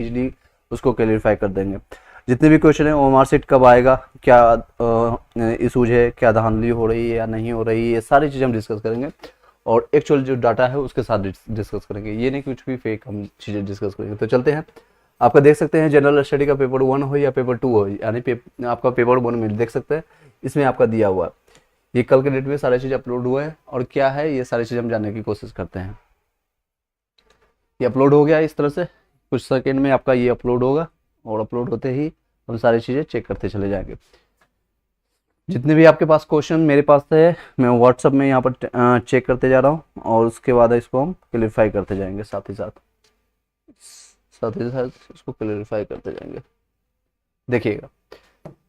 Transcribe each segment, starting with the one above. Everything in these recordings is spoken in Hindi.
इजीली उसको क्लियरिफाई कर देंगे। जितने भी क्वेश्चन है ओएमआर शीट कब आएगा, क्या इशूज है, क्या धांधली हो रही है या नहीं हो रही है, ये सारी चीज़ें हम डिस्कस करेंगे और एक्चुअल जो डाटा है उसके साथ डिस्कस करेंगे। ये नहीं कुछ भी फेक हम चीज़ें डिस्कस करेंगे। तो चलते हैं, आपका देख सकते हैं जनरल स्टडी का पेपर 1 हो या पेपर 2 हो, यानी आपका पेपर 1 में देख सकते हैं इसमें आपका दिया हुआ है। ये कल के डेट में सारी चीज़ अपलोड हुआ है और क्या है ये सारी चीज़ हम जानने की कोशिश करते हैं। ये अपलोड हो गया इस तरह से, कुछ सेकेंड में आपका ये अपलोड होगा और अपलोड होते ही हम सारी चीज़ें चेक करते चले जाएंगे। जितने भी आपके पास क्वेश्चन मेरे पास है मैं व्हाट्सअप में यहाँ पर चेक करते जा रहा हूँ और उसके बाद इसको हम क्लियरिफाई करते जाएंगे, साथ ही साथ इसको क्लियरिफाई करते जाएंगे। देखिएगा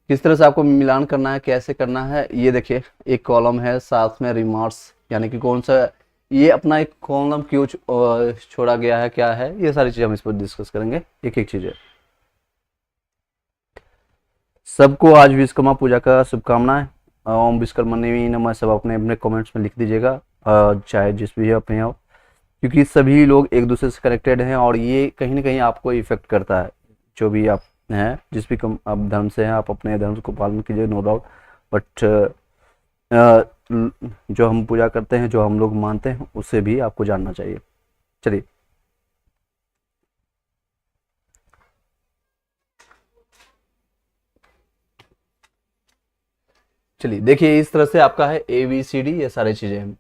किस तरह से आपको मिलान करना है, कैसे करना है। ये देखिए एक कॉलम है, साथ में रिमार्क्स, यानी कि कौन सा ये अपना एक कॉलम क्यों छोड़ा गया है, क्या है, ये सारी चीज़ हम इस पर डिस्कस करेंगे एक एक चीज़ें। सबको आज विश्वकर्मा पूजा का शुभकामनाएं। ओम विश्वकर्मणे नमः सब अपने अपने कमेंट्स में लिख दीजिएगा, चाहे जिस भी अपने हो, क्योंकि सभी लोग एक दूसरे से कनेक्टेड हैं और ये कहीं ना कहीं आपको इफेक्ट करता है। जो भी आप हैं, जिस भी आप धर्म से हैं, आप अपने धर्म को पालन कीजिए, नो डाउट, बट जो हम पूजा करते हैं, जो हम लोग मानते हैं, उससे भी आपको जानना चाहिए। चलिए देखिए इस तरह से आपका है ABCD, ये सारी चीज़ें हैं।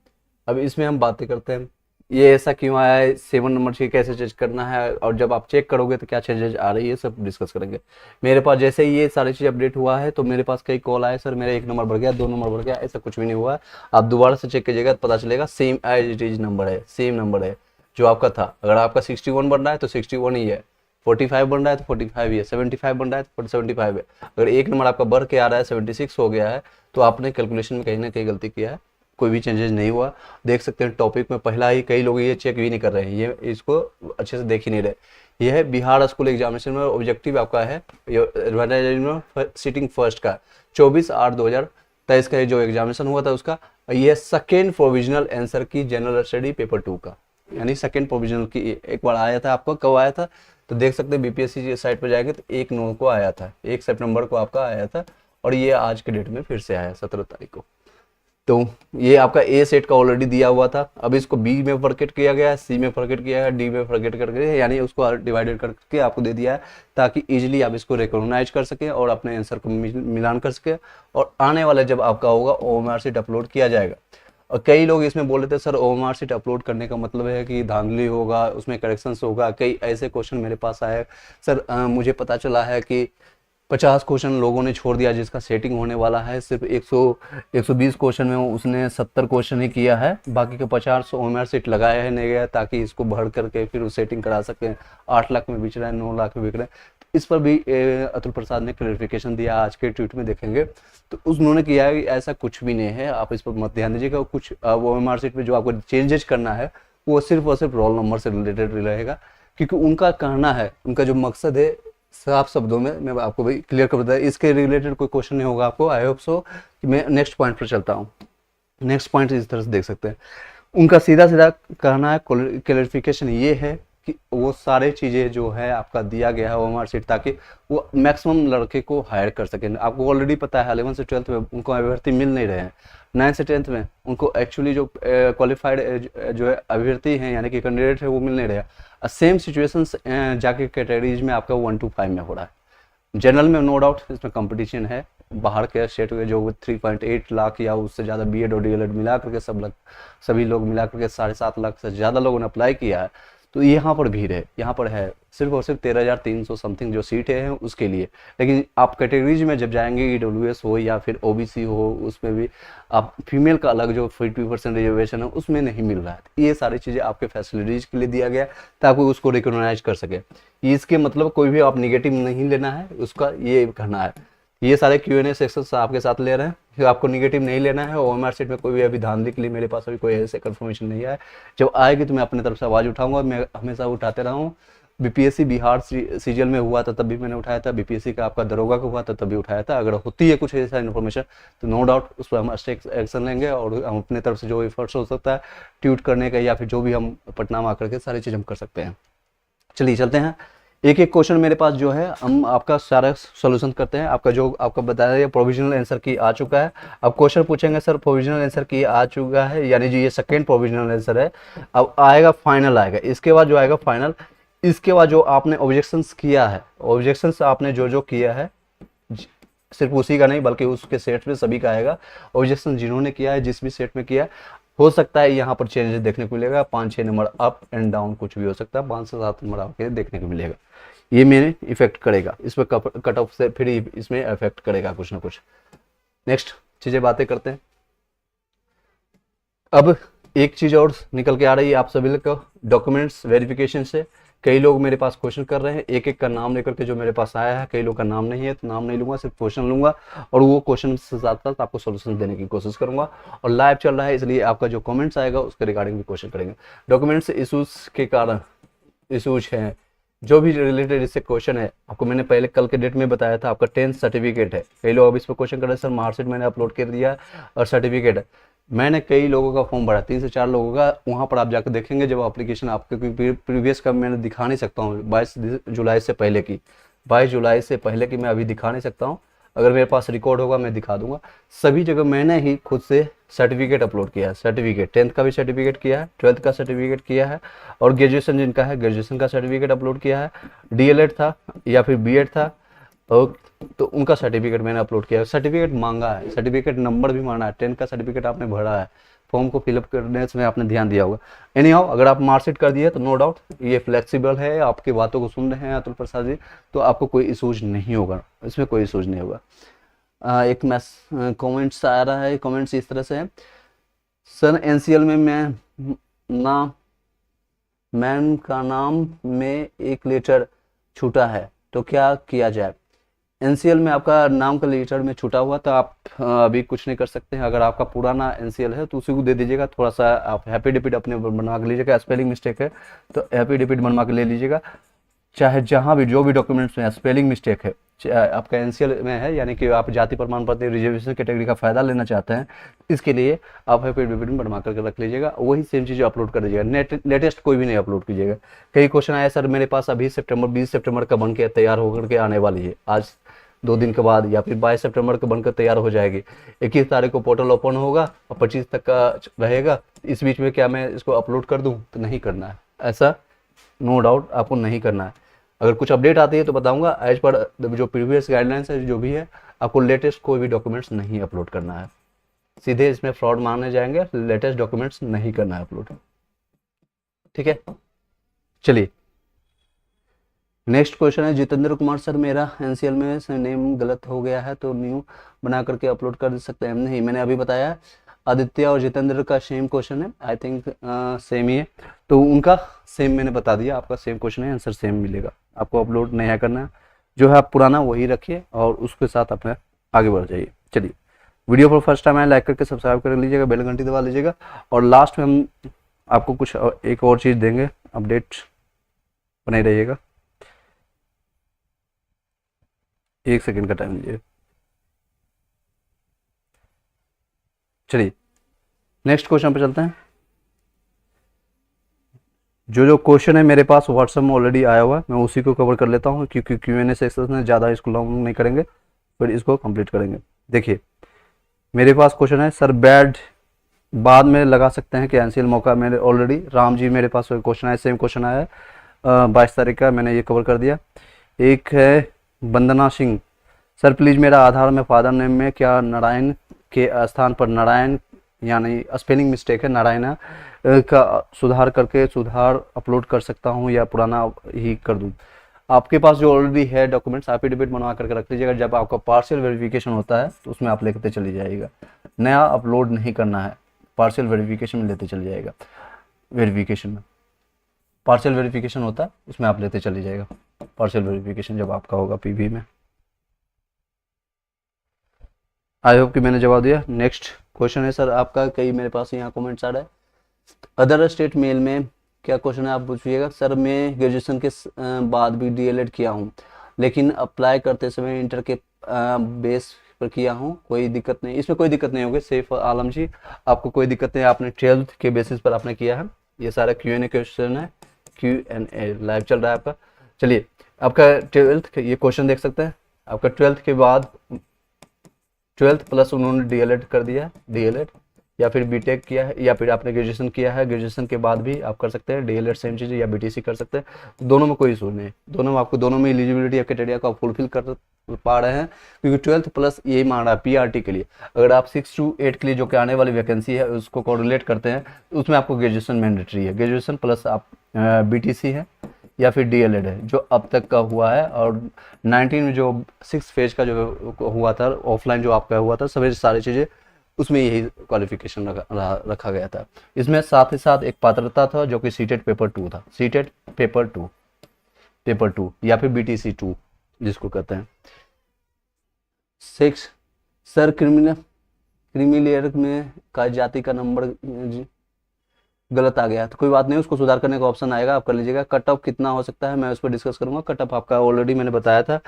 अब इसमें हम बातें करते हैं ये ऐसा क्यों आया है, 7 नंबर से कैसे चेंज करना है और जब आप चेक करोगे तो क्या चेंजेस आ रही है, सब डिस्कस करेंगे। मेरे पास जैसे ही ये सारी चीज़ अपडेट हुआ है तो मेरे पास कई कॉल आए, सर मेरा 1 नंबर बढ़ गया, 2 नंबर बढ़ गया, ऐसा कुछ भी नहीं हुआ है। आप दोबारा से चेक कीजिएगा तो पता चलेगा same as it is number है, सेम नंबर है जो आपका था। अगर आपका 61 बन रहा है तो 61 ही है, 45 बन रहा है तो 45 ही है, 75 बन रहा है तो 75 है। अगर 1 नंबर आपका बढ़ के आ रहा है 76 हो गया है तो आपने कैलकुलेशन में कहीं ना कहीं गलती किया है, कोई भी चेंजेस नहीं हुआ। देख सकते हैं टॉपिक में पहला ही कई लोग ये चेक भी नहीं कर रहे हैं, ये इसको अच्छे से देख ही नहीं रहे। ये है बिहार स्कूल एग्जामिनेशन में ऑब्जेक्टिव आपका है सिटिंग फर्स्ट का 24/8/2023 का जो एग्जामिनेशन हुआ था उसका, ये सेकेंड प्रोविजनल आंसर की जनरल स्टडी पेपर 2 का, यानी सेकेंड प्रोविजनल की एक बार आया था। आपको कब आया था तो देख सकते हैं BPSC साइट पर जाएंगे तो 1/9 को आया था, 1 सितंबर को आपका आया था और ये आज के डेट में फिर से आया 17 तारीख को। तो ये आपका A सेट का ऑलरेडी दिया हुआ था, अब इसको B में फॉरकेट किया गया है, C में फॉरकेट किया है, D में फॉरकेट करके, यानी उसको डिवाइडेड करके आपको दे दिया है ताकि इजीली आप इसको रिकॉग्नाइज कर सके और अपने आंसर को मिलान कर सके। और आने वाला जब आपका होगा OMR शीट अपलोड किया जाएगा। और कई लोग इसमें बोल रहे थे सर OMR शीट अपलोड करने का मतलब है कि धांधली होगा, उसमें करेक्शंस होगा। कई ऐसे क्वेश्चन मेरे पास आए, सर मुझे पता चला है कि 50 क्वेश्चन लोगों ने छोड़ दिया जिसका सेटिंग होने वाला है, सिर्फ 120 क्वेश्चन में उसने 70 क्वेश्चन ही किया है, बाकी के 50 OMR शीट लगाया है नहीं गया ताकि इसको भर करके फिर सेटिंग करा सकें। 8 लाख में बिच रहा है, 9 लाख में बिक रहा है। इस पर भी अतुल प्रसाद ने क्लैरिफिकेशन दिया, आज के ट्वीट में देखेंगे तो उन्होंने किया है कि ऐसा कुछ भी नहीं है, आप इस पर मत ध्यान दीजिएगा। कुछ OMR शीट में जो आपको चेंजेस करना है वो सिर्फ और सिर्फ रोल नंबर से रिलेटेड रहेगा, क्योंकि उनका कहना है, उनका जो मकसद है साफ शब्दों में मैं आपको भाई क्लियर कर बताया, इसके रिलेटेड कोई क्वेश्चन नहीं होगा आपको। आई होप सो कि मैं नेक्स्ट पॉइंट पर चलता हूँ। नेक्स्ट पॉइंट इस तरह से देख सकते हैं, उनका सीधा सीधा कहना है, क्लैरिफिकेशन ये है कि वो सारे चीज़ें जो है आपका दिया गया है OMR शीट ताकि वो मैक्सिमम लड़के को हायर कर सकें। आपको ऑलरेडी पता है 11 से 12th में उनको अभ्यर्थी मिल नहीं रहे हैं, 9 से 10th में उनको एक्चुअली जो क्वालिफाइड जो है अभ्यर्थी हैं यानी कि कैंडिडेट है वो मिल नहीं रहे। सेम सिचुएशन जाके कैटेगरीज में आपका 1 to 5 में हो रहा है। जनरल में नो डाउट इसमें कंपटीशन है, बाहर के स्टेट के जो 3.8 लाख या उससे ज़्यादा BEd और DLEd मिला करके सभी लोग मिला करके 7.5 लाख से ज़्यादा लोगों ने अप्लाई किया है। तो यहाँ पर भीड़ है, यहाँ पर है सिर्फ और सिर्फ 13,300 समथिंग जो सीटें हैं उसके लिए। लेकिन आप कैटेगरीज में जब जाएंगे EWS हो या फिर OBC हो, उसमें भी आप फीमेल का अलग जो 50% रिजर्वेशन है उसमें नहीं मिल रहा है। ये सारी चीज़ें आपके फैसिलिटीज़ के लिए दिया गया ताकि उसको रिकॉग्नाइज कर सके। इसके मतलब कोई भी आप निगेटिव नहीं लेना है, उसका ये कहना है। ये सारे Q&A सेक्शन आपके साथ ले रहे हैं, फिर आपको निगेटिव नहीं लेना है। OMR शीट में कोई भी अभी धांधली के लिए मेरे पास अभी कोई ऐसे कंफर्मेशन नहीं आया, जब आएगी तो मैं अपनी तरफ से आवाज़ उठाऊंगा। मैं हमेशा उठाते रहा हूँ। BPSC बिहार सीजीएल में हुआ था तब भी मैंने उठाया था, BPSC का आपका दरोगा का हुआ था तब भी उठाया था। अगर होती है कुछ ऐसा इन्फॉर्मेशन तो नो डाउट उस पर हम एक्शन लेंगे और हम अपने तरफ से जो एफर्ट्स हो सकता है ट्वीट करने का या फिर जो भी हम पटना में आकर के सारी चीज़ हम कर सकते हैं। चलिए चलते हैं, एक एक क्वेश्चन मेरे पास जो है हम आपका सारा सॉल्यूशन करते हैं। आपका जो आपका बताया है प्रोविजनल आंसर की आ चुका है। अब क्वेश्चन पूछेंगे सर प्रोविजनल आंसर की आ चुका है, यानी जो ये सेकंड प्रोविजनल आंसर है। अब आएगा फाइनल, आएगा इसके बाद जो आएगा फाइनल। इसके बाद जो आपने ऑब्जेक्शंस किया है, ऑब्जेक्शंस आपने जो जो किया है, सिर्फ उसी का नहीं बल्कि उसके सेट में सभी का आएगा। ऑब्जेक्शन जिन्होंने किया है, जिस भी सेट में किया है, हो सकता है यहाँ पर चेंजेस देखने को मिलेगा। 5-6 नंबर अप एंड डाउन कुछ भी हो सकता है, 5 से 7 नंबर आपके देखने को मिलेगा। ये मेरे इफेक्ट करेगा, इसमें कट ऑफ से फिर इसमें इफेक्ट करेगा कुछ ना कुछ। नेक्स्ट चीजें बातें करते हैं। अब एक चीज और निकल के आ रही है आप सभी लोग को डॉक्यूमेंट्स वेरिफिकेशन से। कई लोग मेरे पास क्वेश्चन कर रहे हैं, एक एक का नाम लेकर के जो मेरे पास आया है। कई लोग का नाम नहीं है तो नाम नहीं लूंगा, सिर्फ क्वेश्चन लूंगा और वो क्वेश्चन से साथ साथ आपको सोल्यूशन देने की कोशिश करूंगा। और लाइव चल रहा है इसलिए आपका जो कमेंट्स आएगा उसके रिगार्डिंग भी क्वेश्चन करेंगे। डॉक्यूमेंट्स इशूज के कारण इशूज हैं जो भी रिलेटेड इससे क्वेश्चन है, आपको मैंने पहले कल के डेट में बताया था। आपका 10th सर्टिफिकेट है। कई लोग अब इस पर क्वेश्चन कर रहे हैं सर मार्कशीट मैंने अपलोड कर दिया और सर्टिफिकेट है। मैंने कई लोगों का फॉर्म भरा, 3 से 4 लोगों का। वहाँ पर आप जाकर देखेंगे जब एप्लीकेशन आपके प्रीवियस का मैंने दिखा नहीं सकता हूँ 22 जुलाई से पहले की, 22 जुलाई से पहले की मैं अभी दिखा नहीं सकता हूँ। अगर मेरे पास रिकॉर्ड होगा मैं दिखा दूंगा। सभी जगह मैंने ही खुद से सर्टिफिकेट अपलोड किया है। सर्टिफिकेट 10th का भी सर्टिफिकेट किया है, 12th का सर्टिफिकेट किया है और ग्रेजुएशन जिनका है ग्रेजुएशन का सर्टिफिकेट अपलोड किया है। डीएलएड था या फिर बीएड था तो उनका सर्टिफिकेट मैंने अपलोड किया है। सर्टिफिकेट मांगा है, सर्टिफिकेट नंबर भी मांगा है। 10th का सर्टिफिकेट आपने भरा है, फॉर्म को फिलअप करने में आपने ध्यान दिया होगा। एनी हाउ अगर आप मार्कशीट कर दिए तो नो डाउट ये फ्लेक्सिबल है। आपकी बातों को सुन रहे हैं अतुल प्रसाद जी, तो आपको कोई इशूज नहीं होगा, इसमें कोई इशूज नहीं होगा। एक कमेंट्स आ रहा है, कमेंट्स इस तरह से है सर एनसीएल में मैम का नाम में एक लेटर छूटा है तो क्या किया जाए। एनसीएल में आपका नाम का लेटर में छूटा हुआ तो आप अभी कुछ नहीं कर सकते हैं। अगर आपका पुराना एनसीएल है तो उसी को दे दीजिएगा। थोड़ा सा आप हैप्पी डिपिट अपने बनवा के लीजिएगा। स्पेलिंग मिस्टेक है तो हैप्पी डिपिट बनवा के ले लीजिएगा। चाहे जहाँ भी जो भी डॉक्यूमेंट्स में स्पेलिंग मिस्टेक है, आपका एनसीएल में है यानी कि आप जाति प्रमाण पत्र रिजर्वेशन कैटेगरी का फायदा लेना चाहते हैं, इसके लिए आप हैप्पी डिपिट बनवा करके रख लीजिएगा। वही सेम चीज़ अपलोड कर दीजिएगा। लेटेस्ट कोई भी नहीं अपलोड कीजिएगा। कई क्वेश्चन आया सर मेरे पास अभी 20 सितंबर का बन के तैयार होकर के आने वाली है, आज 2 दिन के बाद या फिर 22 सितंबर को बनकर तैयार हो जाएगी। 21 तारीख को पोर्टल ओपन होगा और 25 तक का रहेगा। इस बीच में क्या मैं इसको अपलोड कर दूं? तो नहीं करना है, ऐसा नो डाउट आपको नहीं करना है। अगर कुछ अपडेट आती है तो बताऊंगा। एज पर जो प्रीवियस गाइडलाइंस है जो भी है, आपको लेटेस्ट कोई भी डॉक्यूमेंट्स नहीं अपलोड करना है। सीधे इसमें फ्रॉड माने जाएंगे। लेटेस्ट डॉक्यूमेंट्स नहीं करना है अपलोड, ठीक है। चलिए नेक्स्ट क्वेश्चन है जितेंद्र कुमार सर मेरा एनसीएल में नेम गलत हो गया है तो न्यू बना करके अपलोड कर सकते हैं? नहीं, मैंने अभी बताया आदित्य और जितेंद्र का सेम क्वेश्चन है, आई थिंक सेम ही है तो उनका सेम मैंने बता दिया। आपका सेम क्वेश्चन है, आंसर सेम मिलेगा। आपको अपलोड नया करना है, जो है आप पुराना वही रखिए और उसके साथ अपने आगे बढ़ जाइए। चलिए वीडियो पर फर्स्ट टाइम आए लाइक करके सब्सक्राइब कर लीजिएगा, बेल घंटी दबा लीजिएगा और लास्ट में हम आपको कुछ एक और चीज़ देंगे, अपडेट बने रहिएगा। 1 सेकंड का टाइम लीजिए। चलिए नेक्स्ट क्वेश्चन पे चलते हैं। जो क्वेश्चन है मेरे पास व्हाट्सएप में ऑलरेडी आया हुआ है, मैं उसी को कवर कर लेता हूँ क्योंकि Q&A सेक्शन में ज़्यादा इसको लॉन्ग नहीं करेंगे, फिर इसको कंप्लीट करेंगे। देखिए मेरे पास क्वेश्चन है सर बैड बाद में लगा सकते हैं कि एनसीएल मौका। मेरे ऑलरेडी राम जी मेरे पास क्वेश्चन आया, सेम क्वेश्चन आया है 22 तारीख का, मैंने ये कवर कर दिया। एक है वंदना सिंह सर प्लीज़ मेरा आधार में फादर नेम में क्या नारायण के स्थान पर नारायण यानी स्पेलिंग मिस्टेक है नारायणा का सुधार अपलोड कर सकता हूं या पुराना ही कर दूं? आपके पास जो ऑलरेडी है डॉक्यूमेंट्स एफिडेविट बनवा करके रख लीजिएगा। जब आपका पार्शियल वेरिफिकेशन होता है तो उसमें आप लेते चली जाइएगा। नया अपलोड नहीं करना है, पार्शियल वेरिफिकेशन में लेते चले जाएगा। वेरिफिकेशन में पार्शियल वेरिफिकेशन होता है उसमें आप लेते चले जाएगा। पार्शियल वेरिफिकेशन जब आपका होगा पीवी में। आई होप कि मैंने जवाब दिया। नेक्स्ट क्वेश्चन है सर आपका, कई मेरे पास यहाँ कमेंट्स आ रहा है अदर स्टेट मेल में क्या क्वेश्चन है आप पूछिएगा। सर मैं ग्रेजुएशन के बाद भी डीएलएड किया हूँ लेकिन अप्लाई करते समय इंटर के बेस पर किया हूँ, कोई दिक्कत नहीं? इसमें कोई दिक्कत नहीं होगी सैफ आलम जी, आपको कोई दिक्कत नहीं। आपने 12th के बेसिस पर आपने किया है। ये सारा Q&A क्वेश्चन है, Q&A लाइव चल रहा है आपका। चलिए आपका 12th ये क्वेश्चन देख सकते हैं। आपका 12th के बाद 12th प्लस उन्होंने डीएलएड कर दिया, डीएलएड या फिर बीटेक किया है, या फिर आपने ग्रेजुएशन किया है, ग्रेजुएशन के बाद भी आप कर सकते हैं डीएलएड सेम चीज़, या बीटीसी कर सकते हैं। दोनों में कोई इशू नहीं है, दोनों में आपको दोनों में एलिजिबिलिटी या क्राइटेरिया को आप फुलफिल कर पा रहे हैं, क्योंकि 12th प्लस यही मांग रहा है पीआरटी के लिए। अगर आप 6 to 8 के लिए जो कि आने वाली वैकेंसी है उसको कोरिलेट करते हैं तो उसमें आपको ग्रेजुएशन मैंडेटरी है, ग्रेजुएशन प्लस आप बीटीसी है या फिर डीएलएड है जो अब तक का हुआ है। और 19 में जो 6 फेज का जो हुआ था ऑफलाइन जो आपका हुआ था सभी सारी चीज़ें उसमें यही क्वालिफिकेशन रखा गया था। इसमें साथ ही साथ एक पात्रता था जो कि सीटेट पेपर 2 था, सीटेट पेपर 2 या फिर बीटीसी 2 जिसको कहते हैं। 6 सर क्रिमिलियर में का जाति का नंबर गलत आ गया तो कोई बात नहीं, उसको सुधार करने का ऑप्शन आएगा, आप कर लीजिएगा। कट ऑफ कितना हो सकता है मैं उस पर डिस्कस करूंगा। कट ऑफ आपका ऑलरेडी मैंने बताया था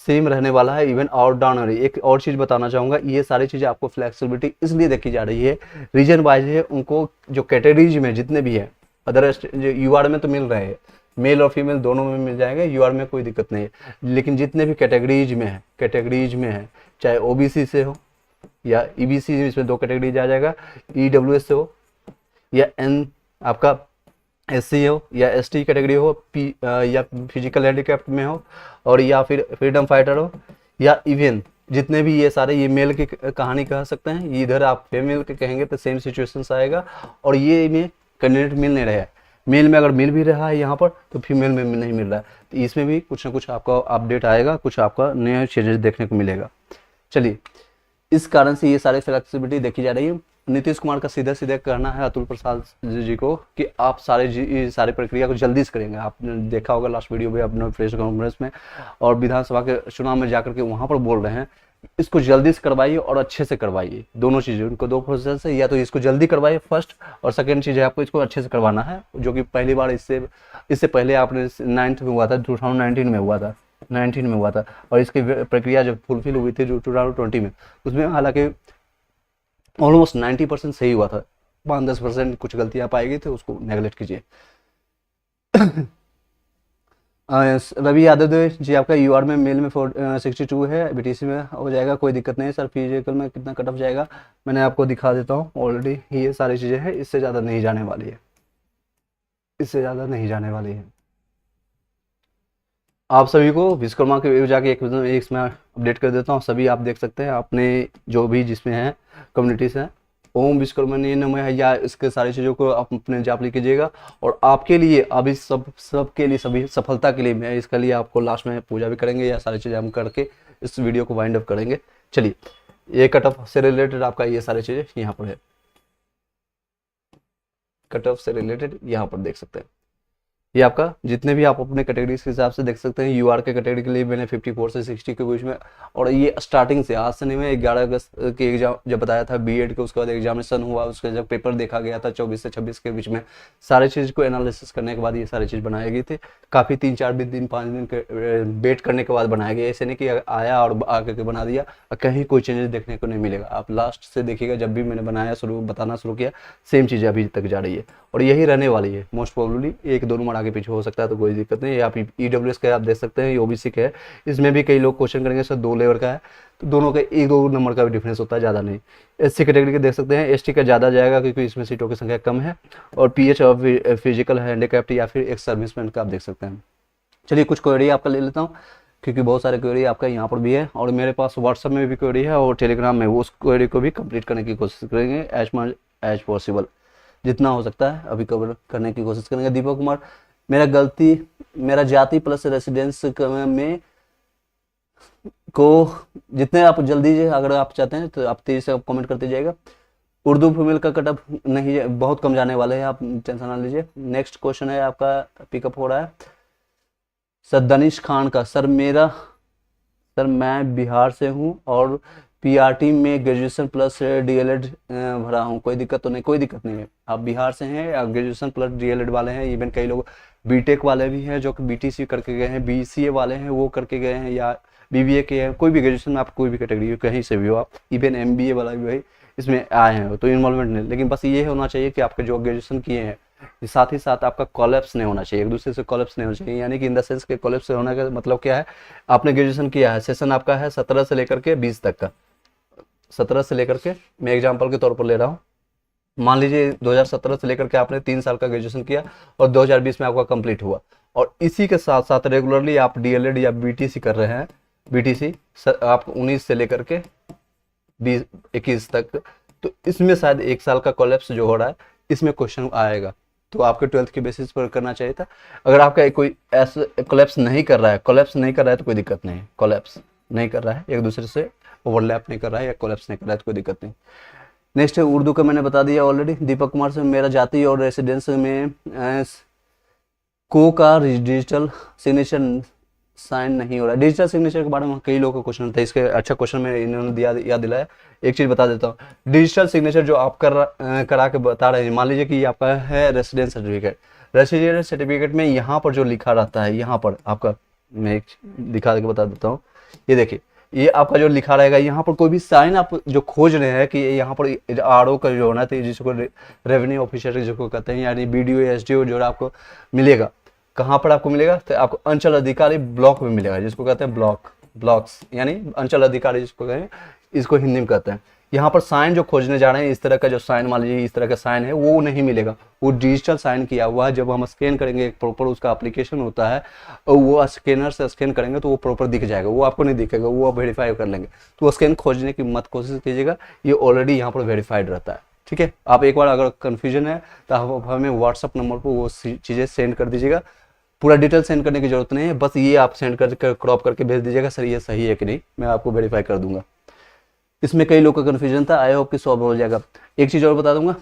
सेम रहने वाला है, इवन और डाउन हो रही है। एक और चीज़ बताना चाहूँगा, ये सारी चीज़ें आपको फ्लेक्सिबिलिटी इसलिए देखी जा रही है, रीजन वाइज है, उनको जो कैटेगरीज में जितने भी है अदर जो यूआर में तो मिल रहे हैं, मेल और फीमेल दोनों में मिल जाएगा, यूआर में कोई दिक्कत नहीं है। लेकिन जितने भी कैटेगरीज में है चाहे ओबीसी से हो या ईबीसी, इसमें 2 कैटेगरीज आ जाएगा, ईडब्ल्यूएस से हो या एन आपका एससी हो या एसटी कैटेगरी हो, या फिजिकल हैंडीकैप्ड में हो, और या फिर फ्रीडम फाइटर हो, या इवन जितने भी ये सारे ये मेल की कहानी कह सकते हैं, इधर आप फीमेल के कहेंगे तो सेम सिचुएशंस आएगा। और ये में कैंडिडेट मिल नहीं रहा है, मेल में अगर मिल भी रहा है यहाँ पर तो फीमेल में नहीं मिल रहा है, तो इसमें भी कुछ ना कुछ आपका अपडेट आएगा, कुछ आपका नया चेंजेस देखने को मिलेगा। चलिए इस कारण से ये सारी फ्लेक्सिबिलिटी देखी जा रही है। नीतीश कुमार का सीधे कहना है अतुल प्रसाद जी को कि आप सारी प्रक्रिया को जल्दी से करेंगे। आपने देखा होगा लास्ट वीडियो में अपने प्रेस कॉन्फ्रेंस में और विधानसभा के चुनाव में जाकर के वहां पर बोल रहे हैं इसको जल्दी से करवाइए और अच्छे से करवाइए। दोनों चीज़ें, उनको 2 प्रोसेस है, या तो इसको जल्दी करवाइए फर्स्ट, और सेकेंड चीज़ है आपको इसको अच्छे से करवाना है, जो कि पहली बार इससे पहले आपने 9th में हुआ था, 2019 में हुआ था, 19 में हुआ था। और इसकी प्रक्रिया जब फुलफिल हुई थी 2020 में, उसमें हालांकि ऑलमोस्ट 90% सही हुआ था, 5-10% कुछ गलतियां पाई गई थी, उसको नेगलेक्ट कीजिए। रवि यादव जी आपका यूआर में मेल में 62 है, बीटीसी में हो जाएगा, कोई दिक्कत नहीं है। सर फिजिकल में कितना कट ऑफ जाएगा मैंने आपको दिखा देता हूँ ऑलरेडी, ये सारी चीज़ें हैं, इससे ज़्यादा नहीं जाने वाली है, इससे ज़्यादा नहीं जाने वाली है। आप सभी को विश्वकर्मा के जाके एक इसमें अपडेट कर देता हूँ, सभी आप देख सकते हैं अपने जो भी जिसमें है कम्युनिटीज़ हैं, ओम विश्वकर्मा नाम है, या इसके सारी चीज़ों को आप अपने जाप कीजिएगा। और आपके लिए अभी सबके लिए सभी सफलता के लिए मैं इसके लिए आपको लास्ट में पूजा भी करेंगे, या सारी चीज़ें हम करके इस वीडियो को वाइंड अप करेंगे। चलिए ये कट ऑफ से रिलेटेड आपका ये सारी चीज़ें यहाँ पर है, कट ऑफ से रिलेटेड यहाँ पर देख सकते हैं। ये आपका जितने भी आप अपने कैटेगरीज के हिसाब से देख सकते हैं, यूआर के कैटेगरी के लिए मैंने 54 से 60 के बीच में, और ये स्टार्टिंग से आज से नहीं, मैं 11 अगस्त के एग्जाम जब बताया था बीएड के, उसके बाद एग्जामिनेशन हुआ, उसके जब पेपर देखा गया था 24 से 26 के बीच में, सारी चीज़ को एनालिसिस करने के बाद ये सारी चीज़ बनाई गई थी। काफ़ी 3-4 दिन 5 दिन के वेट करने के बाद बनाया गया, ऐसे नहीं कि आया और आकर के बना दिया, कहीं कोई चेंजेस देखने को नहीं मिलेगा। आप लास्ट से देखिएगा, जब भी मैंने बताना शुरू किया सेम चीज़ें अभी तक जा रही है, और यही रहने वाली है मोस्ट प्रोबेबली। 1-2 नंबर आगे पीछे हो सकता है तो कोई दिक्कत नहीं है। आप ईडब्ल्यूएस का आप देख सकते हैं, ये ओबीसी का है, इसमें भी कई लोग क्वेश्चन करेंगे सर 2 लेवल का है, तो दोनों का 1-2 नंबर का भी डिफरेंस होता है, ज़्यादा नहीं। एससी कैटेगरी के देख सकते हैं, एसटी का ज़्यादा जाएगा क्योंकि इसमें सीटों की संख्या कम है, और पीएच और फिजिकल हैंडीकैप्ड या फिर एक सर्विसमैन का आप देख सकते हैं। चलिए कुछ क्वेरी आपका ले लेता हूँ, क्योंकि बहुत सारे क्वेरी आपका यहाँ पर भी है, और मेरे पास व्हाट्सएप में भी क्वेरी है और टेलीग्राम में, वो उस क्वेरी को भी कंप्लीट करने की कोशिश करेंगे एज मच एज पॉसिबल, जितना हो सकता है अभी कवर करने की कोशिश करेंगे। दीपक कुमार, मेरा जाति प्लस रेसिडेंस में को जितने आप जल्दी अगर आप चाहते हैं तो आप तेजी से कमेंट करते जाइएगा। उर्दू फीमेल का कटअप नहीं, बहुत कम जाने वाले हैं, आप टेंशन ना लीजिए। नेक्स्ट क्वेश्चन है आपका पिकअप हो रहा है सर दनिश खान का, सर मैं बिहार से हूँ और पीआरटी में ग्रेजुएशन प्लस डीएलएड भरा हूँ, कोई दिक्कत तो नहीं? कोई दिक्कत नहीं है, आप बिहार से हैं या ग्रेजुएशन प्लस डीएलएड वाले हैं, इवन कई लोग बीटेक वाले भी हैं जो कि बीटीसी करके गए हैं, बीसीए वाले हैं वो करके गए हैं, या बीबीए के हैं, कोई भी ग्रेजुएशन में आप कोई भी कैटेगरी कहीं से भी हो आप, इवन एमबीए वाला भी भाई इसमें आए हैं तो इन्वॉल्वमेंट नहीं। लेकिन बस ये होना चाहिए कि आपके जो ग्रेजुएशन किए हैं साथ ही साथ आपका कोलैप्स नहीं होना चाहिए, एक दूसरे से कोलैप्स नहीं होना चाहिए, यानी कि इन द सेंस के कोलैप्स होने का मतलब क्या है, आपने ग्रेजुएशन किया है, सेशन आपका है 17 से लेकर के 20 तक का, 17 से लेकर के, मैं एग्जाम्पल के तौर पर ले रहा हूँ, मान लीजिए 2017 से लेकर के आपने 3 साल का ग्रेजुएशन किया और 2020 में आपका कंप्लीट हुआ, और इसी के साथ साथ रेगुलरली आप डीएलएड या बीटीसी कर रहे हैं, बीटीसी आप 19 से लेकर के 20-21 तक, तो इसमें शायद 1 साल का कोलैप्स जो हो रहा है इसमें क्वेश्चन आएगा, तो आपके 12th के बेसिस पर करना चाहिए था। अगर आपका कोई ऐसा कोलैप्स नहीं कर रहा है, तो कोई दिक्कत नहीं है, कोलैप्स नहीं कर रहा है, एक दूसरे से ओवरलैप नहीं कर रहा है या कोलैप्स नहीं कर रहा है तो कोई दिक्कत नहीं। नेक्स्ट है उर्दू का, मैंने बता दिया ऑलरेडी। दीपक कुमार से, मेरा जाति और रेसिडेंस में को का डिजिटल सिग्नेचर साइन नहीं हो रहा है। डिजिटल सिग्नेचर के बारे में कई लोगों का क्वेश्चन था, इसके अच्छा क्वेश्चन में इन्होंने दिया याद दिलाया। एक चीज़ बता देता हूँ, डिजिटल सिग्नेचर जो आप करा के बता रहे हैं, मान लीजिए कि ये आपका है रेसिडेंस सर्टिफिकेट, रेसिडेंस सर्टिफिकेट में यहाँ पर जो लिखा रहता है, यहाँ पर आपका, मैं एक दिखा के बता देता हूँ, ये देखिए, ये आपका जो लिखा रहेगा, यहाँ पर कोई भी साइन आप जो खोज रहे हैं कि यहाँ पर आरओ का जो होना चाहिए, जिसको रेवेन्यू ऑफिसर जिसको कहते हैं, यानी बीडीओ एसडीओ जो आपको मिलेगा, कहाँ पर आपको मिलेगा, तो आपको अंचल अधिकारी ब्लॉक में मिलेगा, जिसको कहते हैं ब्लॉक्स, यानी अंचल अधिकारी जिसको कहते हैं, इसको हिंदी में कहते हैं। यहाँ पर साइन जो खोजने जा रहे हैं, इस तरह का जो साइन, मान लीजिए इस तरह का साइन है, वो नहीं मिलेगा, वो डिजिटल साइन किया हुआ है। जब हम स्कैन करेंगे, एक प्रॉपर उसका एप्लीकेशन होता है, और वो स्कैनर से स्कैन करेंगे तो वो प्रॉपर दिख जाएगा, वो आपको नहीं दिखेगा, वो आप वेरीफाई कर लेंगे। तो वो स्कैन खोजने की मत कोशिश कीजिएगा, ये ऑलरेडी यहाँ पर वेरीफाइड रहता है, ठीक है। आप एक बार अगर कन्फ्यूजन है तो आप हमें व्हाट्सअप नंबर पर वो चीज़ें सेंड कर दीजिएगा, पूरा डिटेल सेंड करने की जरूरत नहीं है, बस ये आप सेंड करके क्रॉप करके भेज दीजिएगा, सर ये सही है कि नहीं, मैं आपको वेरीफाई कर दूंगा। इसमें कई लोग का कन्फ्यूजन था, आई होप कि सॉल्व हो जाएगा। एक चीज़ और बता दूंगा,